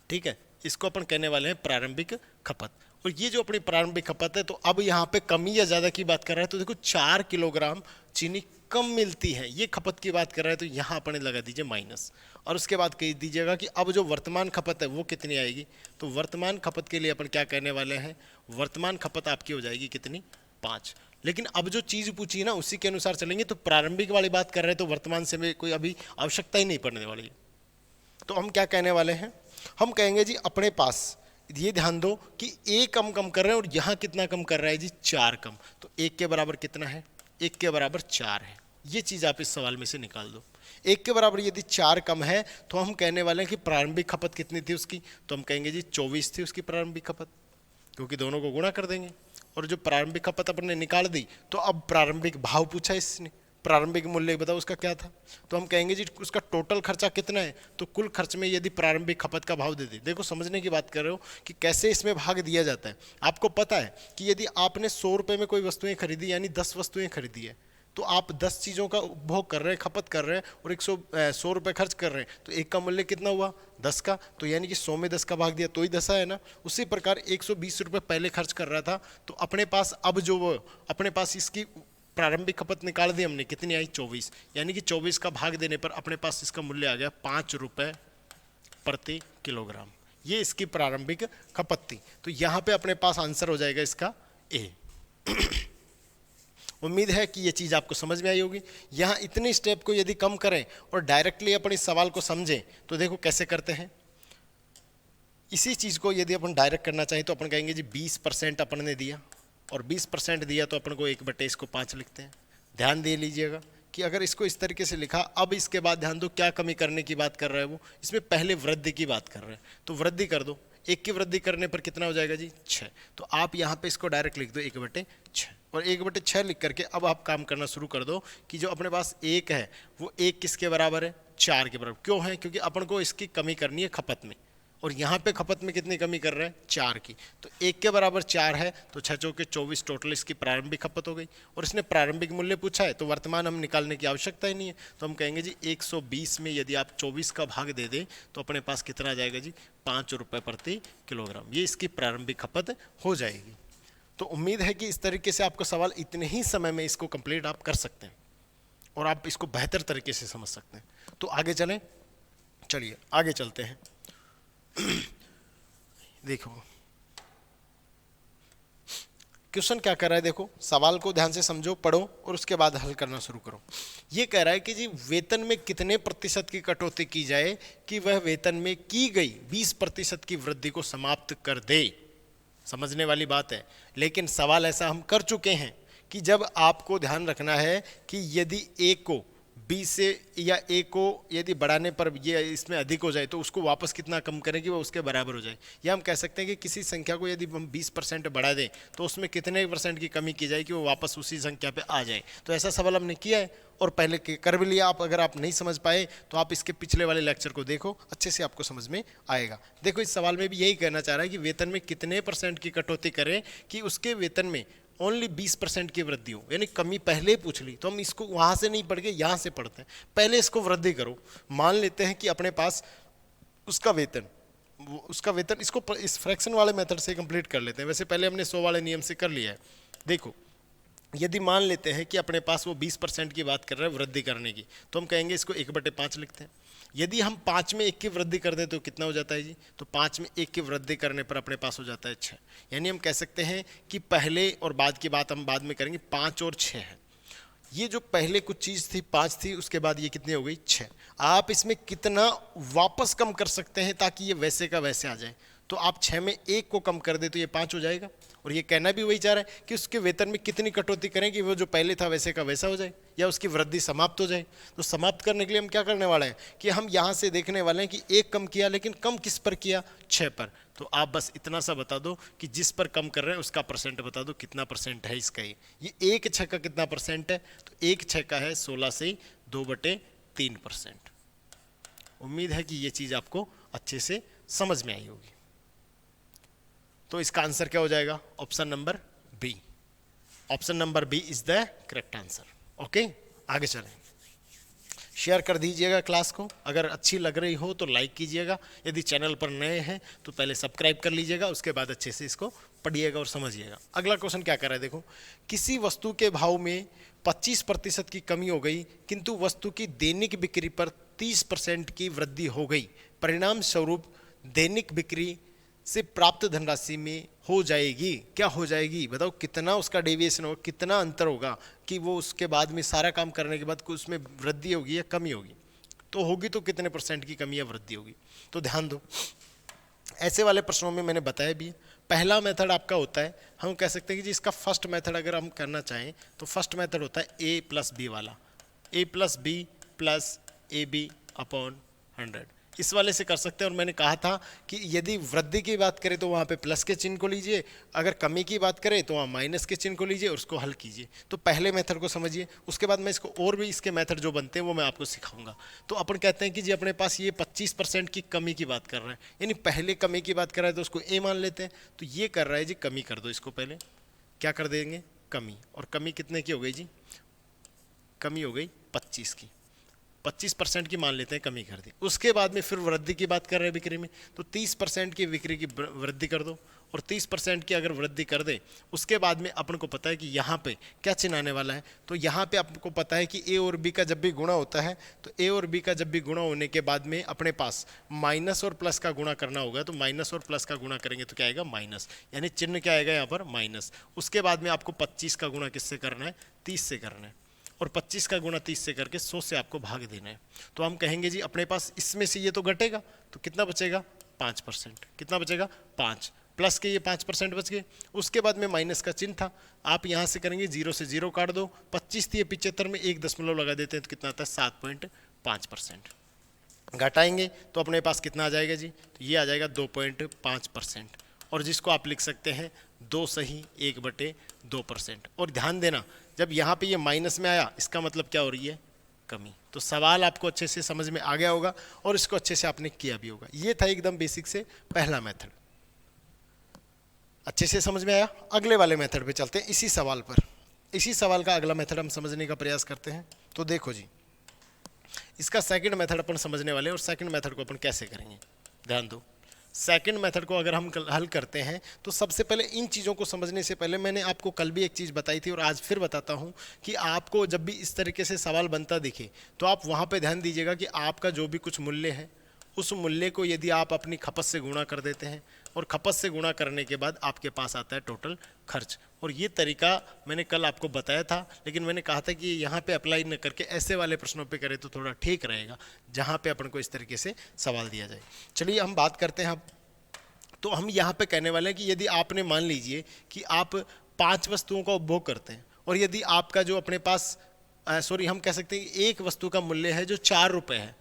ठीक है, इसको अपन कहने वाले हैं प्रारंभिक खपत। और ये जो अपनी प्रारंभिक खपत है, तो अब यहाँ पे कमी या ज़्यादा की बात कर रहा है, तो देखो 4 किलोग्राम चीनी कम मिलती है, ये खपत की बात कर रहा है, तो यहाँ अपने लगा दीजिए माइनस, और उसके बाद कह दीजिएगा कि अब जो वर्तमान खपत है वो कितनी आएगी। तो वर्तमान खपत के लिए अपन क्या कहने वाले हैं, वर्तमान खपत आपकी हो जाएगी कितनी, 5। लेकिन अब जो चीज़ पूछी है ना उसी के अनुसार चलेंगे, तो प्रारंभिक वाली बात कर रहे हैं तो वर्तमान से में कोई अभी आवश्यकता ही नहीं पड़ने वाली है। तो हम क्या कहने वाले हैं, हम कहेंगे जी अपने पास ये ध्यान दो कि 1 कम कर रहे हैं, और यहाँ कितना कम कर रहा है जी 4 कम, तो 1 के बराबर कितना है, 1 के बराबर 4 है। ये चीज़ आप इस सवाल में से निकाल दो। 1 के बराबर यदि 4 कम है तो हम कहने वाले हैं कि प्रारंभिक खपत कितनी थी उसकी, तो हम कहेंगे जी 24 थी उसकी प्रारंभिक खपत, क्योंकि दोनों को गुणा कर देंगे। और जो प्रारंभिक खपत अपने निकाल दी, तो अब प्रारंभिक भाव पूछा इसने, प्रारंभिक मूल्य बताओ उसका क्या था, तो हम कहेंगे जी उसका टोटल खर्चा कितना है, तो कुल खर्च में यदि प्रारंभिक खपत का भाव दे दे। देखो समझने की बात कर रहे हो कि कैसे इसमें भाग दिया जाता है। आपको पता है कि यदि आपने 100 रुपये में कोई वस्तुएं खरीदी, यानी 10 वस्तुएं खरीदी है, तो आप 10 चीज़ों का उपभोग कर रहे हैं, खपत कर रहे हैं, और 100 रुपये खर्च कर रहे हैं, तो एक का मूल्य कितना हुआ 10 का, तो यानी कि 100 में 10 का भाग दिया तो ही 10 है ना। उसी प्रकार 120 रुपये पहले खर्च कर रहा था, तो अपने पास अब जो वो अपने पास इसकी प्रारंभिक खपत निकाल दी हमने, कितनी आई 24, यानी कि 24 का भाग देने पर अपने पास इसका मूल्य आ गया 5 रुपये प्रति किलोग्राम। ये इसकी प्रारंभिक खपत थी, तो यहाँ पे अपने पास आंसर हो जाएगा इसका ए। उम्मीद है कि ये चीज़ आपको समझ में आई होगी। यहाँ इतने स्टेप को यदि कम करें और डायरेक्टली अपन इस सवाल को समझें तो देखो कैसे करते हैं। इसी चीज़ को यदि अपन डायरेक्ट करना चाहें तो अपन कहेंगे जी 20% अपन ने दिया और 20% दिया तो अपन को 1/5 इसको 5 लिखते हैं। ध्यान दे लीजिएगा कि अगर इसको इस तरीके से लिखा, अब इसके बाद ध्यान दो क्या कमी करने की बात कर रहा है वो, इसमें पहले वृद्धि की बात कर रहा है तो वृद्धि कर दो। 1 की वृद्धि करने पर कितना हो जाएगा जी 6। तो आप यहाँ पे इसको डायरेक्ट लिख दो 1/6 और 1/6 लिख करके अब आप काम करना शुरू कर दो कि जो अपने पास 1 है वो 1 किसके बराबर है, 4 के बराबर। क्यों है, क्योंकि अपन को इसकी कमी करनी है खपत में और यहाँ पे खपत में कितनी कमी कर रहे हैं 4 की। तो 1 के बराबर 4 है तो 6 चौके 24 टोटल इसकी प्रारंभिक खपत हो गई और इसने प्रारंभिक मूल्य पूछा है तो वर्तमान हम निकालने की आवश्यकता ही नहीं है। तो हम कहेंगे जी 120 में यदि आप 24 का भाग दे दें तो अपने पास कितना आ जाएगा जी 5 रुपये प्रति किलोग्राम, ये इसकी प्रारंभिक खपत हो जाएगी। तो उम्मीद है कि इस तरीके से आपको सवाल इतने ही समय में इसको कंप्लीट आप कर सकते हैं और आप इसको बेहतर तरीके से समझ सकते हैं। तो आगे चलें, चलिए आगे चलते हैं। देखो क्वेश्चन क्या कर रहा है, देखो सवाल को ध्यान से समझो, पढ़ो और उसके बाद हल करना शुरू करो। ये कह रहा है कि जी वेतन में कितने प्रतिशत की कटौती की जाए कि वह वेतन में की गई 20% की वृद्धि को समाप्त कर दे। समझने वाली बात है, लेकिन सवाल ऐसा हम कर चुके हैं कि जब आपको ध्यान रखना है कि यदि ए को बी से या ए को यदि बढ़ाने पर ये इसमें अधिक हो जाए तो उसको वापस कितना कम करें कि वो उसके बराबर हो जाए। या हम कह सकते हैं कि किसी संख्या को यदि हम 20% बढ़ा दें तो उसमें कितने % की कमी की जाए कि वो वापस उसी संख्या पे आ जाए। तो ऐसा सवाल हमने किया है और पहले कर भी लिया। आप अगर आप नहीं समझ पाए तो आप इसके पिछले वाले लेक्चर को देखो, अच्छे से आपको समझ में आएगा। देखो इस सवाल में भी यही कहना चाह रहा है कि वेतन में कितने % की कटौती करें कि उसके वेतन में ओनली 20% की वृद्धि हो, यानी कमी पहले ही पूछ ली तो हम इसको वहाँ से नहीं पढ़ के यहाँ से पढ़ते हैं। पहले इसको वृद्धि करो। मान लेते हैं कि अपने पास उसका वेतन इसको इस फ्रैक्शन वाले मेथड से कंप्लीट कर लेते हैं। वैसे पहले हमने 100 वाले नियम से कर लिया है। देखो यदि मान लेते हैं कि अपने पास वो 20% की बात कर रहे हैं वृद्धि करने की तो हम कहेंगे इसको 1/5 लिखते हैं। यदि हम 5 में 1 की वृद्धि कर दें तो कितना हो जाता है जी, तो 5 में 1 की वृद्धि करने पर अपने पास हो जाता है 6। यानी हम कह सकते हैं कि पहले और बाद की बात हम बाद में करेंगे, 5 और 6 है। ये जो पहले कुछ चीज़ थी 5 थी, उसके बाद ये कितनी हो गई 6। आप इसमें कितना वापस कम कर सकते हैं ताकि ये वैसे का वैसे आ जाए। तो आप 6 में 1 को कम कर दे तो ये 5 हो जाएगा। और ये कहना भी वही चाह रहा है कि उसके वेतन में कितनी कटौती करें कि वो जो पहले था वैसे का वैसा हो जाए या उसकी वृद्धि समाप्त हो जाए। तो समाप्त करने के लिए हम क्या करने वाले हैं कि हम यहाँ से देखने वाले हैं कि 1 कम किया, लेकिन कम किस पर किया, 6 पर। तो आप बस इतना सा बता दो कि जिस पर कम कर रहे हैं उसका % बता दो, कितना % है इसका। ये 1/6 का कितना % है, तो 1/6 का है 16 से 2/3%। उम्मीद है कि ये चीज़ आपको अच्छे से समझ में आई होगी। तो इसका आंसर क्या हो जाएगा, option number B. Option number B is the correct answer. Okay, आगे चलें। शेयर कर दीजिएगा क्लास को, अगर अच्छी लग रही हो तो लाइक कीजिएगा। यदि चैनल पर नए हैं तो पहले सब्सक्राइब कर लीजिएगा, उसके बाद अच्छे से इसको पढ़िएगा और समझिएगा। अगला क्वेश्चन क्या कर रहा है, देखो किसी वस्तु के भाव में 25% की कमी हो गई किंतु वस्तु की दैनिक बिक्री पर 30% की वृद्धि हो गई। परिणाम स्वरूप दैनिक बिक्री से प्राप्त धनराशि में हो जाएगी, क्या हो जाएगी बताओ, कितना उसका डेविएशन होगा, कितना अंतर होगा कि वो उसके बाद में सारा काम करने के बाद कुछ उसमें वृद्धि होगी या कमी होगी। तो होगी तो कितने % की कमी या वृद्धि होगी। तो ध्यान दो, ऐसे वाले प्रश्नों में मैंने बताया भी, पहला मेथड आपका होता है, हम कह सकते हैं कि जी इसका फर्स्ट मेथड अगर हम करना चाहें तो फर्स्ट मेथड होता है A+B वाला, A+B+AB/100। इस वाले से कर सकते हैं। और मैंने कहा था कि यदि वृद्धि की बात करें तो वहाँ पे प्लस के चिन्ह को लीजिए, अगर कमी की बात करें तो वहाँ माइनस के चिन्ह को लीजिए और उसको हल कीजिए। तो पहले मेथड को समझिए, उसके बाद मैं इसको और भी इसके मेथड जो बनते हैं वो मैं आपको सिखाऊंगा। तो अपन कहते हैं कि जी अपने पास ये 25% की कमी की बात कर रहा है, यानी पहले कमी की बात कर रहा है तो उसको ए मान लेते हैं। तो ये कर रहा है जी कमी कर दो, इसको पहले क्या कर देंगे कमी। और कमी कितने की हो गई जी, कमी हो गई 25 की। 25% की मान लेते हैं कमी कर दी। उसके बाद में फिर वृद्धि की बात कर रहे हैं बिक्री में, तो 30% की बिक्री की वृद्धि कर दो और 30% की अगर वृद्धि कर दे, उसके बाद में अपन को पता है कि यहाँ पे क्या चिन्ह आने वाला है। तो यहाँ पे आपको पता है कि ए और बी का जब भी गुणा होता है, तो ए और बी का जब भी गुणा होने के बाद में अपने पास माइनस और प्लस का गुणा करना होगा। तो माइनस और प्लस का गुणा करेंगे तो क्या आएगा, माइनस, यानी चिन्ह क्या आएगा यहाँ पर, माइनस। उसके बाद में आपको 25 का गुणा किससे करना है, 30 से करना है, और 25 का गुणा 30 से करके 100 से आपको भाग देना है। तो हम कहेंगे जी अपने पास इसमें से ये तो घटेगा, तो कितना बचेगा, 5%। कितना बचेगा, 5 प्लस के ये 5% बच गए। उसके बाद में माइनस का चिन्ह था, आप यहाँ से करेंगे 0 से 0 काट दो, 25 थी 75 में 1 दशमलव लगा देते हैं तो कितना आता है, 7.5%। घटाएंगे तो अपने पास कितना आ जाएगा जी, तो ये आ जाएगा 2.5%, और जिसको आप लिख सकते हैं 2 सही 1/2%। और ध्यान देना, जब यहाँ पे ये माइनस में आया, इसका मतलब क्या हो रही है, कमी। तो सवाल आपको अच्छे से समझ में आ गया होगा और इसको अच्छे से आपने किया भी होगा। ये था एकदम बेसिक से पहला मेथड, अच्छे से समझ में आया। अगले वाले मेथड पे चलते हैं, इसी सवाल पर, इसी सवाल का अगला मेथड हम समझने का प्रयास करते हैं। तो देखो जी, इसका सेकंड मेथड अपन समझने वाले हैं, और सेकंड मेथड को अपन कैसे करेंगे, ध्यान दो। सेकंड मेथड को अगर हम हल करते हैं तो सबसे पहले इन चीज़ों को समझने से पहले मैंने आपको कल भी एक चीज़ बताई थी और आज फिर बताता हूं कि आपको जब भी इस तरीके से सवाल बनता दिखे तो आप वहां पे ध्यान दीजिएगा कि आपका जो भी कुछ मूल्य है, उस मूल्य को यदि आप अपनी खपत से गुणा कर देते हैं और खपत से गुणा करने के बाद आपके पास आता है टोटल खर्च। और ये तरीका मैंने कल आपको बताया था, लेकिन मैंने कहा था कि यहाँ पे अप्लाई न करके ऐसे वाले प्रश्नों पे करें तो थोड़ा ठीक रहेगा, जहाँ पे अपन को इस तरीके से सवाल दिया जाए। चलिए हम बात करते हैं अब। तो हम यहाँ पे कहने वाले हैं कि यदि आपने, मान लीजिए कि आप 5 वस्तुओं का उपभोग करते हैं और यदि आपका जो अपने पास हम कह सकते हैं एक वस्तु का मूल्य है जो 4 रुपये है,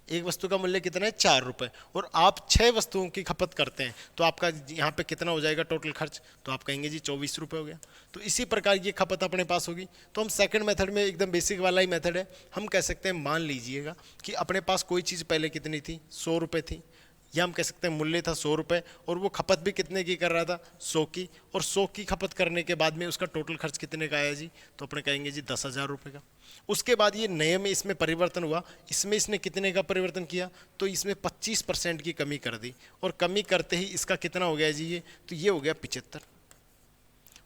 एक वस्तु का मूल्य कितना है, 4 रुपये, और आप 6 वस्तुओं की खपत करते हैं, तो आपका यहाँ पे कितना हो जाएगा टोटल खर्च, तो आप कहेंगे जी 24 रुपये हो गया। तो इसी प्रकार की खपत अपने पास होगी। तो हम सेकंड मेथड में, एकदम बेसिक वाला ही मेथड है, हम कह सकते हैं, मान लीजिएगा कि अपने पास कोई चीज़ पहले कितनी थी, 100 रुपये थी, या हम कह सकते हैं मूल्य था 100 रुपये, और वो खपत भी कितने की कर रहा था, 100 की, और 100 की खपत करने के बाद में उसका टोटल खर्च कितने का आया जी, तो अपने कहेंगे जी 10,000 रुपये का। उसके बाद ये नए में इसमें परिवर्तन हुआ, इसमें इसने कितने का परिवर्तन किया, तो इसमें 25% की कमी कर दी, और कमी करते ही इसका कितना हो गया जी ये, तो ये हो गया 75।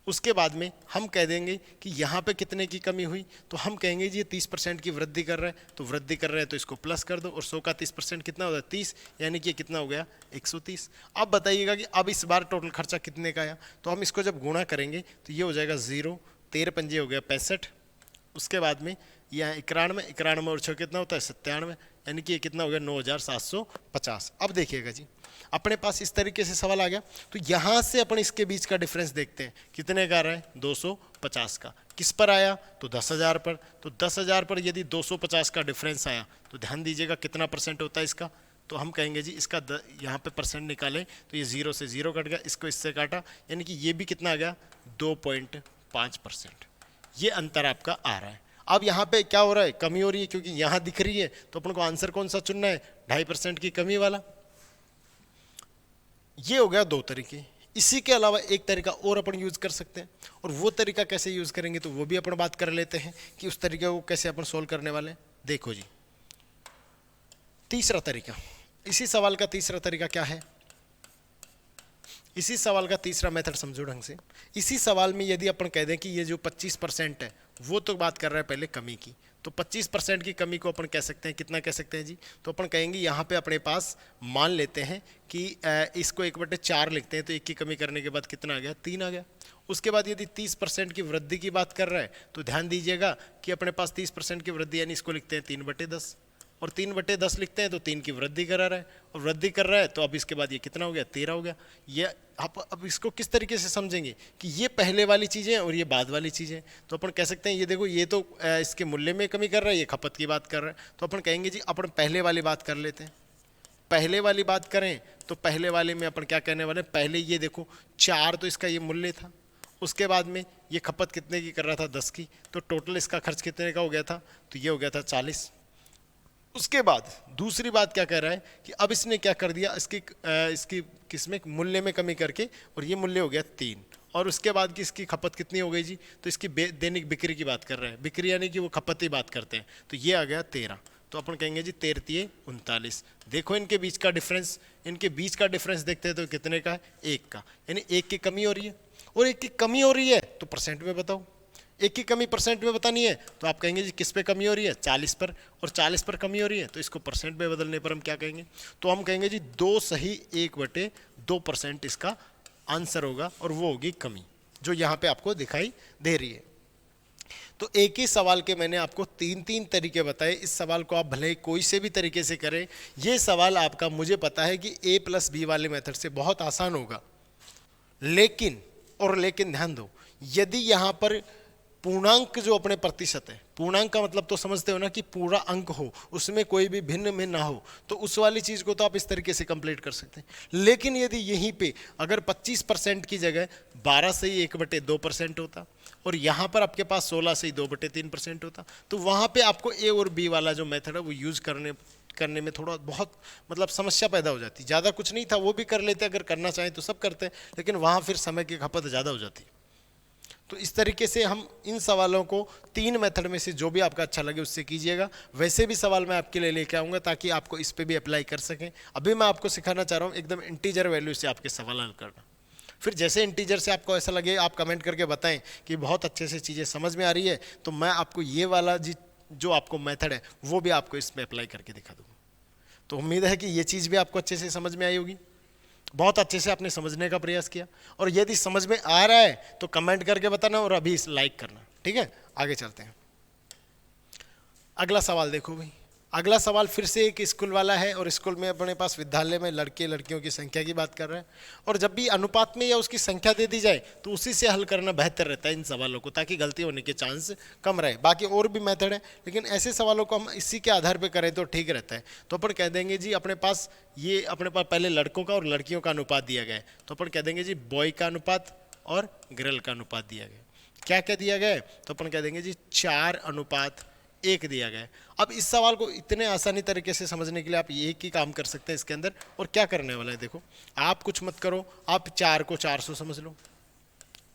उसके बाद में हम कह देंगे कि यहाँ पे कितने की कमी हुई, तो हम कहेंगे जी ये 30% की वृद्धि कर रहा है, तो वृद्धि कर रहे हैं तो इसको प्लस कर दो, और 100 का 30% कितना होता है, 30, यानी कि ये कितना हो गया, 130। अब बताइएगा कि अब इस बार टोटल खर्चा कितने का आया, तो हम इसको जब गुणा करेंगे तो ये हो जाएगा 0, 13 पंजे हो गया 65। उसके बाद में यह 91, 91 और 6 कितना होता है, 97, यानी कि ये कितना हो गया, 9,750। अब देखिएगा जी, अपने पास इस तरीके से सवाल आ गया। तो यहाँ से अपन इसके बीच का डिफरेंस देखते हैं, कितने का आ रहा है, 250 का। किस पर आया, तो 10,000 पर। तो 10,000 पर यदि 250 का डिफरेंस आया तो ध्यान दीजिएगा कितना परसेंट होता है इसका, तो हम कहेंगे जी इसका यहाँ पे परसेंट निकालें तो ये 0 से 0 कट गया, इसको इससे काटा, यानी कि ये भी कितना आ गया, 2.5%। ये अंतर आपका आ रहा है। अब यहाँ पे क्या हो रहा है, कमी हो रही है, क्योंकि यहाँ दिख रही है, तो अपन को आंसर कौन सा चुनना है, 2.5% की कमी वाला। ये हो गया 2 तरीके। इसी के अलावा एक तरीका और अपन यूज कर सकते हैं, और वो तरीका कैसे यूज करेंगे तो वो भी अपन बात कर लेते हैं कि उस तरीके को कैसे अपन सोल्व करने वाले हैं। देखो जी, तीसरा तरीका, इसी सवाल का तीसरा तरीका क्या है, इसी सवाल का तीसरा मेथड समझो ढंग से। इसी सवाल में यदि अपन कह दें कि ये जो 25% है वो तो बात कर रहा है पहले कमी की, तो 25% की कमी को अपन कह सकते हैं, कितना कह सकते हैं जी, तो अपन कहेंगे यहाँ पे अपने पास मान लेते हैं कि इसको 1/4 लिखते हैं, तो 1 की कमी करने के बाद कितना आ गया, 3 आ गया। उसके बाद यदि 30% की वृद्धि की बात कर रहा है तो ध्यान दीजिएगा कि अपने पास 30% की वृद्धि, यानी इसको लिखते हैं 3/10, और 3/10 लिखते हैं तो 3 की वृद्धि करा रहा है, और वृद्धि कर रहा है तो अब इसके बाद ये कितना हो गया, 13 हो गया। ये आप अब इसको किस तरीके से समझेंगे कि ये पहले वाली चीज़ें और ये बाद वाली चीज़ें, तो अपन कह सकते हैं ये देखो, ये तो इसके मूल्य में कमी कर रहा है, ये खपत की बात कर रहा है, तो अपन कहेंगे जी अपन पहले वाली बात कर लेते हैं। पहले वाली बात करें तो पहले वाले में अपन क्या कहने वाले हैं, पहले ये देखो 4 तो इसका ये मूल्य था, उसके बाद में ये खपत कितने की कर रहा था, 10 की, तो टोटल इसका खर्च कितने का हो गया था, तो ये हो गया था 40। उसके बाद दूसरी बात क्या कह रहा है कि अब इसने क्या कर दिया, इसकी किसमें मूल्य में कमी करके, और ये मूल्य हो गया 3, और उसके बाद की इसकी खपत कितनी हो गई जी, तो इसकी दैनिक बिक्री की बात कर रहे हैं, बिक्री यानी कि वो खपत की बात करते हैं, तो ये आ गया 13। तो अपन कहेंगे जी 13 39। देखो इनके बीच का डिफरेंस, इनके बीच का डिफरेंस देखते हैं तो कितने का है, 1 का, यानी 1 की कमी हो रही है। और 1 की कमी हो रही है तो परसेंट में बताओ, 1 की कमी परसेंट में बतानी है तो आप कहेंगे जी किस पे कमी हो रही है, 40 पर, और 40 पर कमी हो रही है तो इसको परसेंट में बदलने पर हम क्या कहेंगे, तो हम कहेंगे जी 2 सही 1/2% इसका आंसर होगा, और वो होगी कमी जो यहाँ पे आपको दिखाई दे रही है। तो एक ही सवाल के मैंने आपको 3 तरीके बताए। इस सवाल को आप भले ही कोई से भी तरीके से करें, ये सवाल आपका मुझे पता है कि A+B वाले मेथड से बहुत आसान होगा, लेकिन ध्यान दो, यदि यहाँ पर पूर्णांक जो अपने प्रतिशत है, पूर्णांक का मतलब तो समझते हो ना कि पूरा अंक हो, उसमें कोई भी भिन्न में ना हो, तो उस वाली चीज को तो आप इस तरीके से कंप्लीट कर सकते हैं। लेकिन यदि यहीं पे अगर 25% की जगह 12 से ही 1/2% होता, और यहाँ पर आपके पास 16 से ही 2/3% होता, तो वहाँ पे आपको ए और बी वाला जो मेथड है वो यूज करने में थोड़ा बहुत मतलब समस्या पैदा हो जाती। ज़्यादा कुछ नहीं था, वो भी कर लेते, अगर करना चाहें तो सब करते हैं, लेकिन वहाँ फिर समय की खपत ज़्यादा हो जाती। तो इस तरीके से हम इन सवालों को 3 मेथड में से जो भी आपका अच्छा लगे उससे कीजिएगा। वैसे भी सवाल मैं आपके लिए लेके आऊँगा ताकि आपको इस पे भी अप्लाई कर सकें। अभी मैं आपको सिखाना चाह रहा हूँ एकदम इंटीजर वैल्यू से आपके सवाल हल करना। फिर जैसे इंटीजर से आपको ऐसा लगे, आप कमेंट करके बताएं कि बहुत अच्छे से चीज़ें समझ में आ रही है, तो मैं आपको ये वाला जो आपको मेथड है वो भी आपको इसमें अप्लाई करके दिखा दूँगा। तो उम्मीद है कि ये चीज़ भी आपको अच्छे से समझ में आई होगी, बहुत अच्छे से आपने समझने का प्रयास किया। और यदि समझ में आ रहा है तो कमेंट करके बताना और अभी इस लाइक करना, ठीक है। आगे चलते हैं, अगला सवाल देखो भाई। अगला सवाल फिर से एक स्कूल वाला है, और स्कूल में अपने पास विद्यालय में लड़के लड़कियों की संख्या की बात कर रहे हैं, और जब भी अनुपात में या उसकी संख्या दे दी जाए तो उसी से हल करना बेहतर रहता है इन सवालों को, ताकि गलती होने के चांस कम रहे। बाकी और भी मेथड है, लेकिन ऐसे सवालों को हम इसी के आधार पर करें तो ठीक रहता है। तो अपन कह देंगे जी अपने पास पहले लड़कों का और लड़कियों का अनुपात दिया गया है, तो अपन कह देंगे जी बॉय का अनुपात और गर्ल का अनुपात दिया गया। क्या क्या दिया गया है, तो अपन कह देंगे जी 4:1 दिया गया है। अब इस सवाल को इतने आसानी तरीके से समझने के लिए आप एक ही काम कर सकते हैं इसके अंदर, और क्या करने वाला है देखो, आप कुछ मत करो, आप 4 को 400 समझ लो,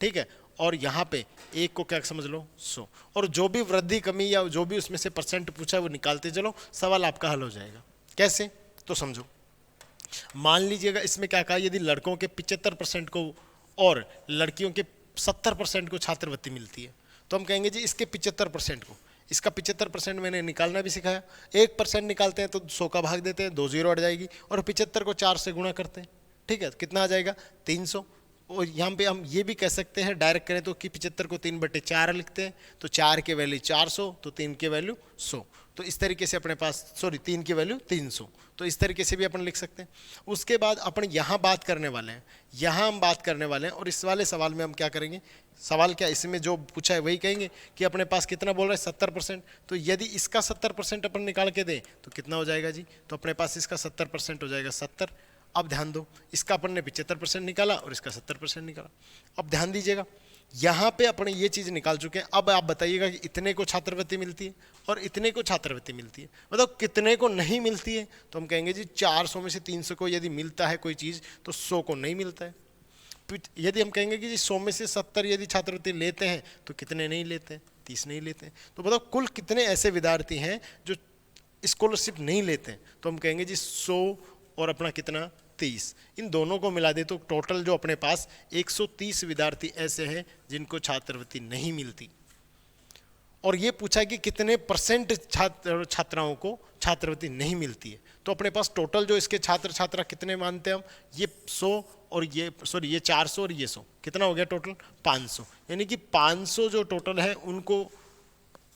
ठीक है, और यहाँ पे 1 को क्या समझ लो 100, और जो भी वृद्धि कमी या जो भी उसमें से परसेंट पूछा है वो निकालते चलो, सवाल आपका हल हो जाएगा। कैसे, तो समझो। मान लीजिएगा इसमें क्या कहा, यदि लड़कों के 75% को और लड़कियों के 70% को छात्रवृत्ति मिलती है, तो हम कहेंगे जी इसके 75% को, इसका 75% मैंने निकालना भी सिखाया। 1% निकालते हैं तो 100 का भाग देते हैं, 2 जीरो हट जाएगी, और 75 को 4 से गुणा करते हैं, ठीक है, कितना आ जाएगा 300। और यहाँ पे हम ये भी कह सकते हैं डायरेक्ट करें तो कि 75 को 3/4 लिखते हैं, तो 4 के वैल्यू 400, तो 3 के वैल्यू 100, तो इस तरीके से अपने पास 3 की वैल्यू 300, तो इस तरीके से भी अपन लिख सकते हैं। उसके बाद अपन यहाँ बात करने वाले हैं, यहाँ हम बात करने वाले हैं, और इस वाले सवाल में हम क्या करेंगे, सवाल क्या इसमें जो पूछा है वही कहेंगे कि अपने पास कितना बोल रहा है 70%, तो यदि इसका 70% अपन निकाल के दें तो कितना हो जाएगा जी, तो अपने पास इसका 70% हो जाएगा 70। अब ध्यान दो, इसका अपन ने 75% निकाला और इसका 70% निकाला। अब ध्यान दीजिएगा, यहाँ पे अपने ये चीज़ निकाल चुके हैं। अब आप बताइएगा कि इतने को छात्रवृत्ति मिलती है और इतने को छात्रवृत्ति मिलती है, मतलब कितने को नहीं मिलती है, तो हम कहेंगे जी 400 में से 300 को यदि मिलता है कोई चीज़ तो 100 को नहीं मिलता है। यदि हम कहेंगे कि जी 100 में से 70 यदि छात्रवृत्ति लेते हैं तो कितने नहीं लेते हैं, 30 नहीं लेते हैं, तो बताओ कुल कितने ऐसे विद्यार्थी हैं जो स्कॉलरशिप नहीं लेते हैं, तो हम कहेंगे जी 100 और अपना कितना 30, इन दोनों को मिला दे तो टोटल जो अपने पास 130 विद्यार्थी ऐसे हैं जिनको छात्रवृत्ति नहीं मिलती। और ये पूछा कि कितने परसेंट छात्राओं को छात्रवृत्ति नहीं मिलती है, तो अपने पास टोटल जो इसके छात्र छात्रा कितने मानते हैं हम, ये 100 और ये ये 400 और ये 100, कितना हो गया टोटल 500, यानी कि 500 जो टोटल है उनको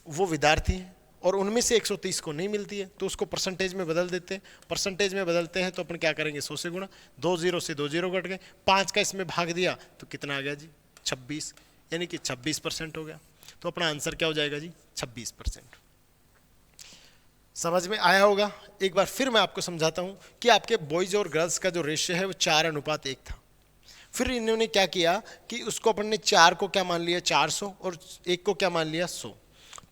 वो विद्यार्थी हैं, और उनमें से 130 को नहीं मिलती है, तो उसको परसेंटेज में बदल देते हैं। परसेंटेज में बदलते हैं तो अपन क्या करेंगे 100 से गुणा, 2 जीरो से 2 जीरो कट गए, 5 का इसमें भाग दिया तो कितना आ गया जी 26, यानी कि 26% हो गया। तो अपना आंसर क्या हो जाएगा जी 26%। समझ में आया होगा। एक बार फिर मैं आपको समझाता हूं कि आपके बॉयज और गर्ल्स का जो रेशियो है वो 4:1 था। फिर इन्होंने क्या किया कि उसको अपन ने 4 को क्या मान लिया 400 और 1 को क्या मान लिया 100,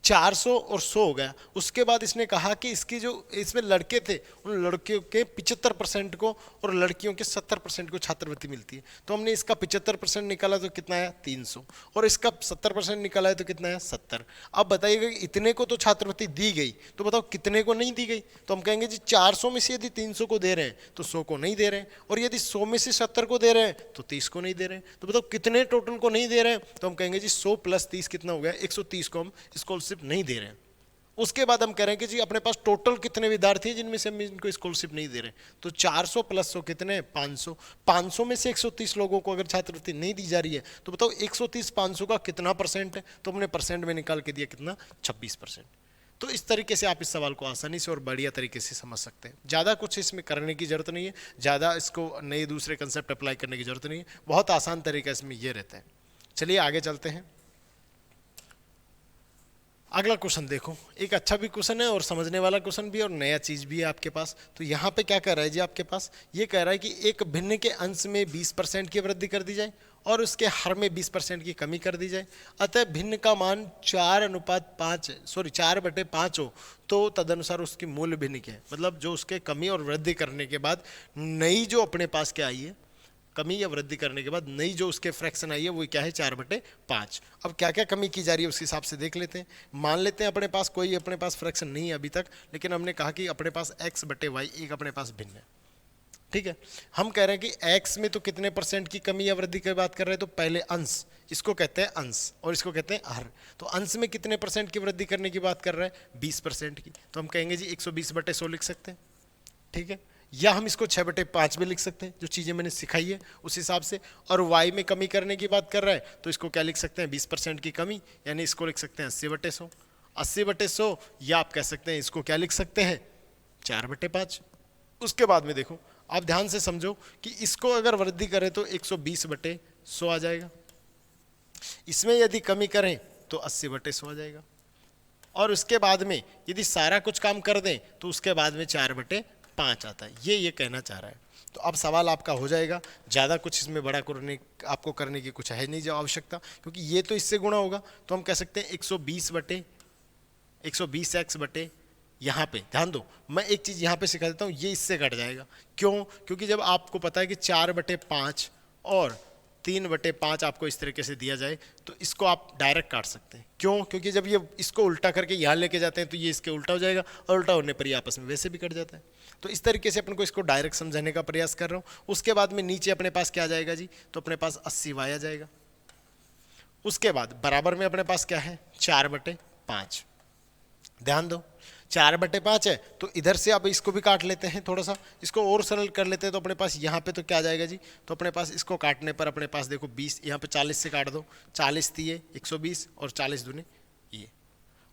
400 और 100 हो गया। उसके बाद इसने कहा कि इसकी जो इसमें लड़के थे उन लड़कियों के 75% को और लड़कियों के 70% को छात्रवृत्ति मिलती है। तो हमने इसका 75% निकाला तो कितना आया 300, और इसका 70% निकाला है तो कितना आया 70। अब बताइएगा कि इतने को तो छात्रवृत्ति दी गई, तो बताओ कितने को नहीं दी गई। तो हम कहेंगे जी 400 में से यदि 300 को दे रहे हैं तो 100 को नहीं दे रहे हैं, और यदि 100 में से 70 को दे रहे हैं तो 30 को नहीं दे रहे हैं। तो बताओ कितने टोटल को नहीं दे रहे हैं। तो हम कहेंगे जी 100 प्लस 30 कितना हो गया 130 को हम स्कॉलरशिप नहीं दे रहे हैं। उसके बाद हम कह रहे हैं कि जी अपने पास टोटल कितने विद्यार्थी हैं जिनमें से हम इनको स्कॉलरशिप नहीं दे रहे। तो 400 प्लस 100 कितने 500। 500 में से 130 लोगों को अगर छात्रवृत्ति नहीं दी जा रही है तो बताओ 130 500 का कितना परसेंट है। तो हमने परसेंट में निकाल के दिया कितना 26%। तो इस तरीके से आप इस सवाल को आसानी से और बढ़िया तरीके से समझ सकते हैं। ज़्यादा कुछ इसमें करने की जरूरत नहीं है, ज़्यादा इसको नए दूसरे कंसेप्ट अप्लाई करने की जरूरत नहीं है, बहुत आसान तरीका इसमें ये रहता है। चलिए आगे चलते हैं। अगला क्वेश्चन देखो, एक अच्छा भी क्वेश्चन है और समझने वाला क्वेश्चन भी है और नया चीज भी है आपके पास। तो यहाँ पे क्या कह रहा है जी आपके पास, ये कह रहा है कि एक भिन्न के अंश में 20% की वृद्धि कर दी जाए और उसके हर में 20% की कमी कर दी जाए। अतः भिन्न का मान 4/5 हो तो तदनुसार उसकी मूल भिन्न क्या है। मतलब जो उसके कमी और वृद्धि करने के बाद नई जो अपने पास क्या आई है, कमी या वृद्धि करने के बाद नई जो उसके फ्रैक्शन आई है वो क्या है 4/5। अब क्या क्या कमी की जा रही है उस हिसाब से देख लेते हैं। मान लेते हैं अपने पास कोई अपने पास फ्रैक्शन नहीं है अभी तक, लेकिन हमने कहा कि अपने पास x/y एक अपने पास भिन्न है। ठीक है, हम कह रहे हैं कि x में तो कितने परसेंट की कमी या वृद्धि की बात कर रहे हैं। तो पहले अंश, इसको कहते हैं अंश और इसको कहते हैं हर। तो अंश में कितने परसेंट की वृद्धि करने की बात कर रहे हैं 20% की। तो हम कहेंगे जी 120/100 लिख सकते हैं। ठीक है, या हम इसको 6/5 भी लिख सकते हैं, जो चीज़ें मैंने सिखाई है उस हिसाब से। और y में कमी करने की बात कर रहा है तो इसको क्या लिख सकते हैं 20% की कमी, यानी इसको लिख सकते हैं 80/100। 80/100 या आप कह सकते हैं इसको क्या लिख सकते हैं 4/5। उसके बाद में देखो आप ध्यान से समझो कि इसको अगर वृद्धि करें तो 120/100 आ जाएगा, इसमें यदि कमी करें तो 80/100 आ जाएगा, और उसके बाद में यदि सारा कुछ काम कर दें तो उसके बाद में 4/5 आता है। ये कहना चाह रहा है। तो अब सवाल आपका हो जाएगा, ज़्यादा कुछ इसमें बड़ा करने आपको करने की कुछ है नहीं जो आवश्यकता, क्योंकि ये तो इससे गुणा होगा। तो हम कह सकते हैं 120x बटे यहाँ पे ध्यान दो, मैं एक चीज़ यहाँ पे सिखा देता हूँ, ये इससे कट जाएगा। क्यों? क्योंकि जब आपको पता है कि 4/5 और 3/5 आपको इस तरीके से दिया जाए तो इसको आप डायरेक्ट काट सकते हैं। क्यों? क्योंकि जब ये इसको उल्टा करके यहाँ लेके जाते हैं तो ये इसके उल्टा हो जाएगा, और उल्टा होने पर ये आपस में वैसे भी कट जाता है। तो इस तरीके से अपन को इसको डायरेक्ट समझाने का प्रयास कर रहा हूँ। उसके बाद में नीचे अपने पास क्या आ जाएगा जी, तो अपने पास 80y आ जाएगा। उसके बाद बराबर में अपने पास क्या है 4/5। ध्यान दो 4/5 है तो इधर से अब इसको भी काट लेते हैं, थोड़ा सा इसको और सरल कर लेते हैं। तो अपने पास यहाँ पे तो क्या आ जाएगा जी, तो अपने पास इसको काटने पर अपने पास देखो 20, यहाँ पे 40 से काट दो, 40 दिए 120 और 40 दूनी ये।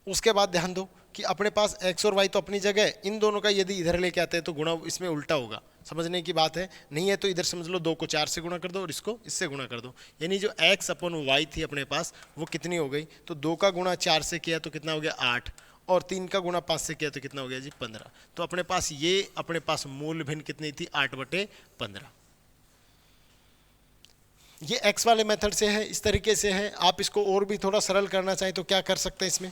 उसके बाद ध्यान दो कि अपने पास x और y तो अपनी जगह है, इन दोनों का यदि इधर लेके आते हैं तो गुणा इसमें उल्टा होगा। समझने की बात है, नहीं है तो इधर समझ लो 2 को 4 से गुणा कर दो और इसको इससे गुणा कर दो, यानी जो x/y थी अपने पास वो कितनी हो गई, तो 2 का गुणा 4 से किया तो कितना हो गया 8, और 3 का गुणा 5 से किया तो कितना हो गया जी 15। तो अपने पास ये अपने पास मूल भिन्न कितनी थी 8/15। ये x वाले मेथड से है, इस तरीके से है। आप इसको और भी थोड़ा सरल करना चाहें तो क्या कर सकते हैं इसमें,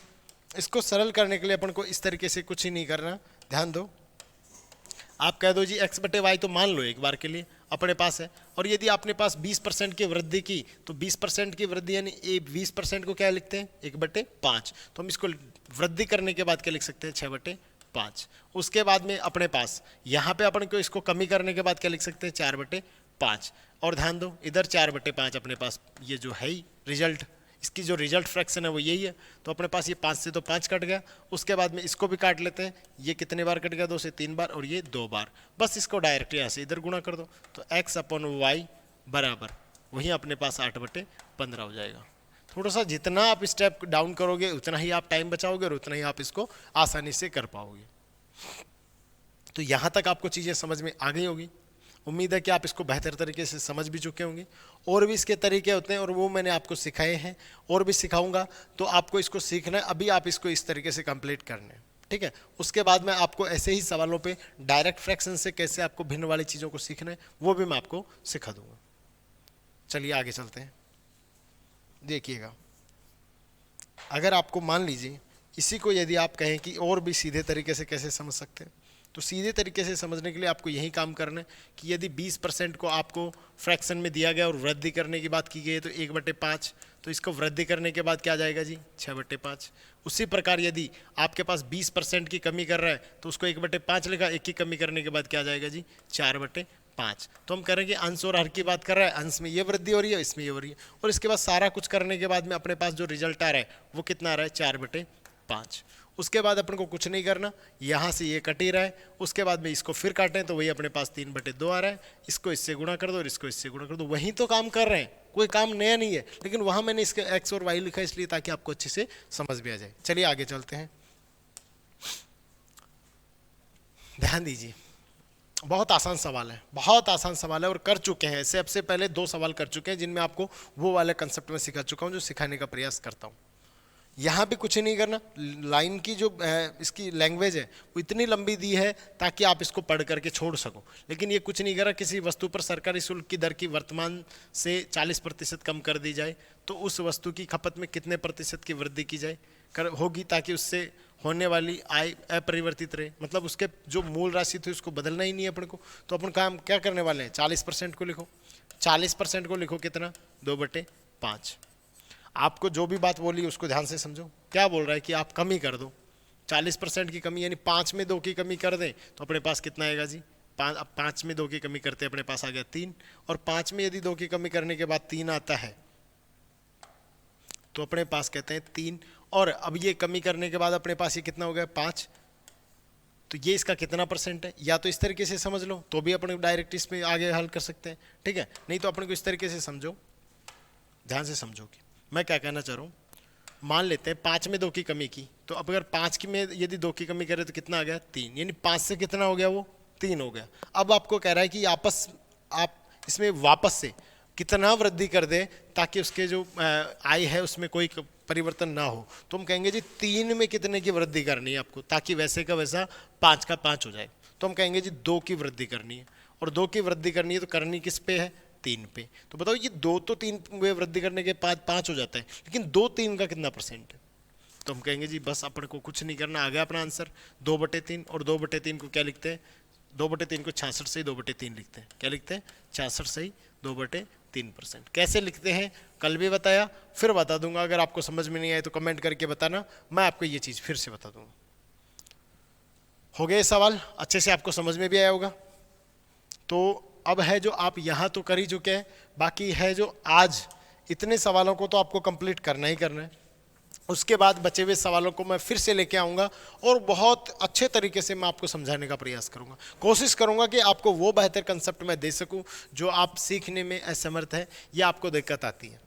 इसको सरल करने के लिए अपन को इस तरीके से कुछ ही नहीं करना। ध्यान दो, आप कह दो जी x/y तो मान लो एक बार के लिए अपने पास है, और यदि आपने पास 20% की वृद्धि की तो 20% की वृद्धि यानी 20% को क्या लिखते हैं 1/5। तो हम इसको वृद्धि करने के बाद क्या लिख सकते हैं 6/5। उसके बाद में अपने पास यहाँ पे अपन को इसको कमी करने के बाद क्या लिख सकते हैं 4/5। और ध्यान दो इधर 4/5 अपने पास ये जो है ही रिजल्ट, इसकी जो रिजल्ट फ्रैक्शन है वो यही है। तो अपने पास ये 5 से तो 5 कट गया। उसके बाद में इसको भी काट लेते हैं, ये कितने बार कट गया 2 से 3 बार, और ये 2 बार। बस इसको डायरेक्ट यहाँ से इधर गुणा कर दो तो x/y बराबर वहीं अपने पास 8/15 हो जाएगा। थोड़ा सा जितना आप स्टेप डाउन करोगे उतना ही आप टाइम बचाओगे और उतना ही आप इसको आसानी से कर पाओगे। तो यहाँ तक आपको चीज़ें समझ में आ गई होगी। उम्मीद है कि आप इसको बेहतर तरीके से समझ भी चुके होंगे। और भी इसके तरीके होते हैं और वो मैंने आपको सिखाए हैं और भी सिखाऊंगा, तो आपको इसको सीखना है। अभी आप इसको इस तरीके से कंप्लीट करना है, ठीक है। उसके बाद मैं आपको ऐसे ही सवालों पे डायरेक्ट फ्रैक्शन से कैसे आपको भिन्न वाली चीज़ों को सीखना है वो भी मैं आपको सिखा दूंगा। चलिए आगे चलते हैं। देखिएगा, अगर आपको मान लीजिए इसी को यदि आप कहें कि और भी सीधे तरीके से कैसे समझ सकते हैं, तो सीधे तरीके से समझने के लिए आपको यही काम करना है कि यदि 20% को आपको फ्रैक्शन में दिया गया और वृद्धि करने की बात की गई है तो 1/5, तो इसको वृद्धि करने के बाद क्या आ जाएगा जी 6/5। उसी प्रकार यदि आपके पास 20% की कमी कर रहा है तो उसको 1/5 लिखा, 1 की कमी करने के बाद क्या आ जाएगा जी 4/5। तो हम करेंगे अंश और हर की बात कर रहा है, अंश में ये वृद्धि हो रही है, इसमें ये हो रही है, और इसके बाद सारा कुछ करने के बाद में अपने पास जो रिजल्ट आ रहा है वो कितना आ रहा है 4/5। उसके बाद अपन को कुछ नहीं करना, यहाँ से ये कट ही रहा है, उसके बाद में इसको फिर काटें तो वही अपने पास 3/2 आ रहा है, इसको इससे गुणा कर दो और इसको इससे गुणा कर दो, वही तो काम कर रहे हैं, कोई काम नया नहीं है, लेकिन वहाँ मैंने इसके एक्स और वाई लिखा इसलिए ताकि आपको अच्छे से समझ भी आ जाए। चलिए आगे चलते हैं, ध्यान दीजिए, बहुत आसान सवाल है, बहुत आसान सवाल है और कर चुके हैं इससे सबसे पहले 2 सवाल कर चुके हैं जिनमें आपको वो वाले कंसेप्ट में सिखा चुका हूँ जो सिखाने का प्रयास करता हूँ। यहाँ भी कुछ नहीं करना, लाइन की जो इसकी लैंग्वेज है वो इतनी लंबी दी है ताकि आप इसको पढ़ करके छोड़ सको, लेकिन ये कुछ नहीं करा, किसी वस्तु पर सरकारी शुल्क की दर की वर्तमान से 40% कम कर दी जाए तो उस वस्तु की खपत में कितने प्रतिशत की वृद्धि की जाए होगी ताकि उससे होने वाली आय अपरिवर्तित रहे, मतलब उसके जो मूल राशि थी उसको बदलना ही नहीं है अपन को। तो अपन काम क्या करने वाले हैं, 40% को लिखो, 40% को लिखो कितना 2/5। आपको जो भी बात बोली उसको ध्यान से समझो, क्या बोल रहा है कि आप कमी कर दो, 40% की कमी यानी 5 में 2 की कमी कर दें तो अपने पास कितना आएगा जी 5 में 2 की कमी करते अपने पास आ गया 3, और 5 में यदि 2 की कमी करने के बाद 3 आता है तो अपने पास कहते हैं 3, और अब ये कमी करने के बाद अपने पास ये कितना हो गया 5, तो ये इसका कितना परसेंट है, या तो इस तरीके से समझ लो तो भी अपन डायरेक्ट इसमें आगे हल कर सकते हैं, ठीक है, नहीं तो अपन को इस तरीके से समझो, ध्यान से समझोगे मैं क्या कहना चाह रहा हूँ। मान लेते हैं 5 में 2 की कमी की, तो अब अगर 5 की में यदि 2 की कमी करें तो कितना आ गया 3, यानी 5 से कितना हो गया वो 3 हो गया। अब आपको कह रहा है कि आप इसमें वापस से कितना वृद्धि कर दे ताकि उसके जो आय है उसमें कोई परिवर्तन ना हो, तो हम कहेंगे जी 3 में कितने की वृद्धि करनी है आपको ताकि वैसे का वैसा 5 का 5 हो जाए, तो हम कहेंगे जी 2 की वृद्धि करनी है, और 2 की वृद्धि करनी है तो करनी किस पे है 3 पे। तो बताओ ये 2 तो 3 में वृद्धि करने के बाद 5 हो जाता है, लेकिन 2 3 का कितना परसेंट है, तो हम कहेंगे जी बस अपन को कुछ नहीं करना, आ गया अपना आंसर 2/3, और 2/3 को क्या लिखते हैं 2/3 को 66 से ही 2/3 लिखते हैं, क्या लिखते हैं 66 से ही 2/3%। कैसे लिखते हैं कल भी बताया, फिर बता दूंगा, अगर आपको समझ में नहीं आए तो कमेंट करके बताना, मैं आपको ये चीज़ फिर से बता दूंगा। हो गए सवाल अच्छे से आपको समझ में भी आया होगा। तो अब है जो आप यहाँ तो कर ही चुके हैं, बाकी है जो आज इतने सवालों को तो आपको कंप्लीट करना ही करना है, उसके बाद बचे हुए सवालों को मैं फिर से लेके आऊँगा और बहुत अच्छे तरीके से मैं आपको समझाने का प्रयास करूँगा, कोशिश करूँगा कि आपको वो बेहतर कंसेप्ट मैं दे सकूँ जो आप सीखने में असमर्थ है या आपको दिक्कत आती है,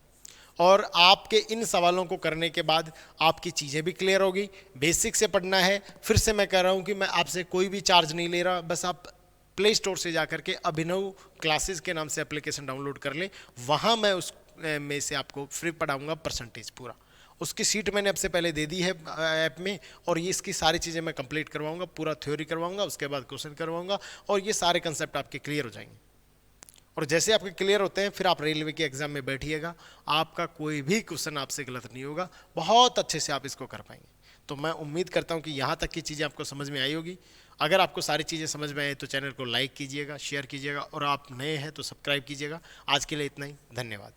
और आपके इन सवालों को करने के बाद आपकी चीज़ें भी क्लियर होगी। बेसिक से पढ़ना है, फिर से मैं कह रहा हूँ कि मैं आपसे कोई भी चार्ज नहीं ले रहा, बस आप प्ले स्टोर से जा करके अभिनव क्लासेस के नाम से एप्लीकेशन डाउनलोड कर लें, वहाँ मैं उस में से आपको फ्री पढ़ाऊँगा परसेंटेज पूरा, उसकी सीट मैंने आपसे पहले दे दी है ऐप में, और ये इसकी सारी चीज़ें मैं कंप्लीट करवाऊँगा, पूरा थ्योरी करवाऊँगा, उसके बाद क्वेश्चन करवाऊँगा, और ये सारे कंसेप्ट आपके क्लियर हो जाएंगे। और जैसे आपके क्लियर होते हैं फिर आप रेलवे के एग्जाम में बैठिएगा, आपका कोई भी क्वेश्चन आपसे गलत नहीं होगा, बहुत अच्छे से आप इसको कर पाएंगे। तो मैं उम्मीद करता हूँ कि यहाँ तक की चीज़ें आपको समझ में आई होगी। अगर आपको सारी चीज़ें समझ में आए तो चैनल को लाइक कीजिएगा, शेयर कीजिएगा, और आप नए हैं तो सब्सक्राइब कीजिएगा। आज के लिए इतना ही, धन्यवाद।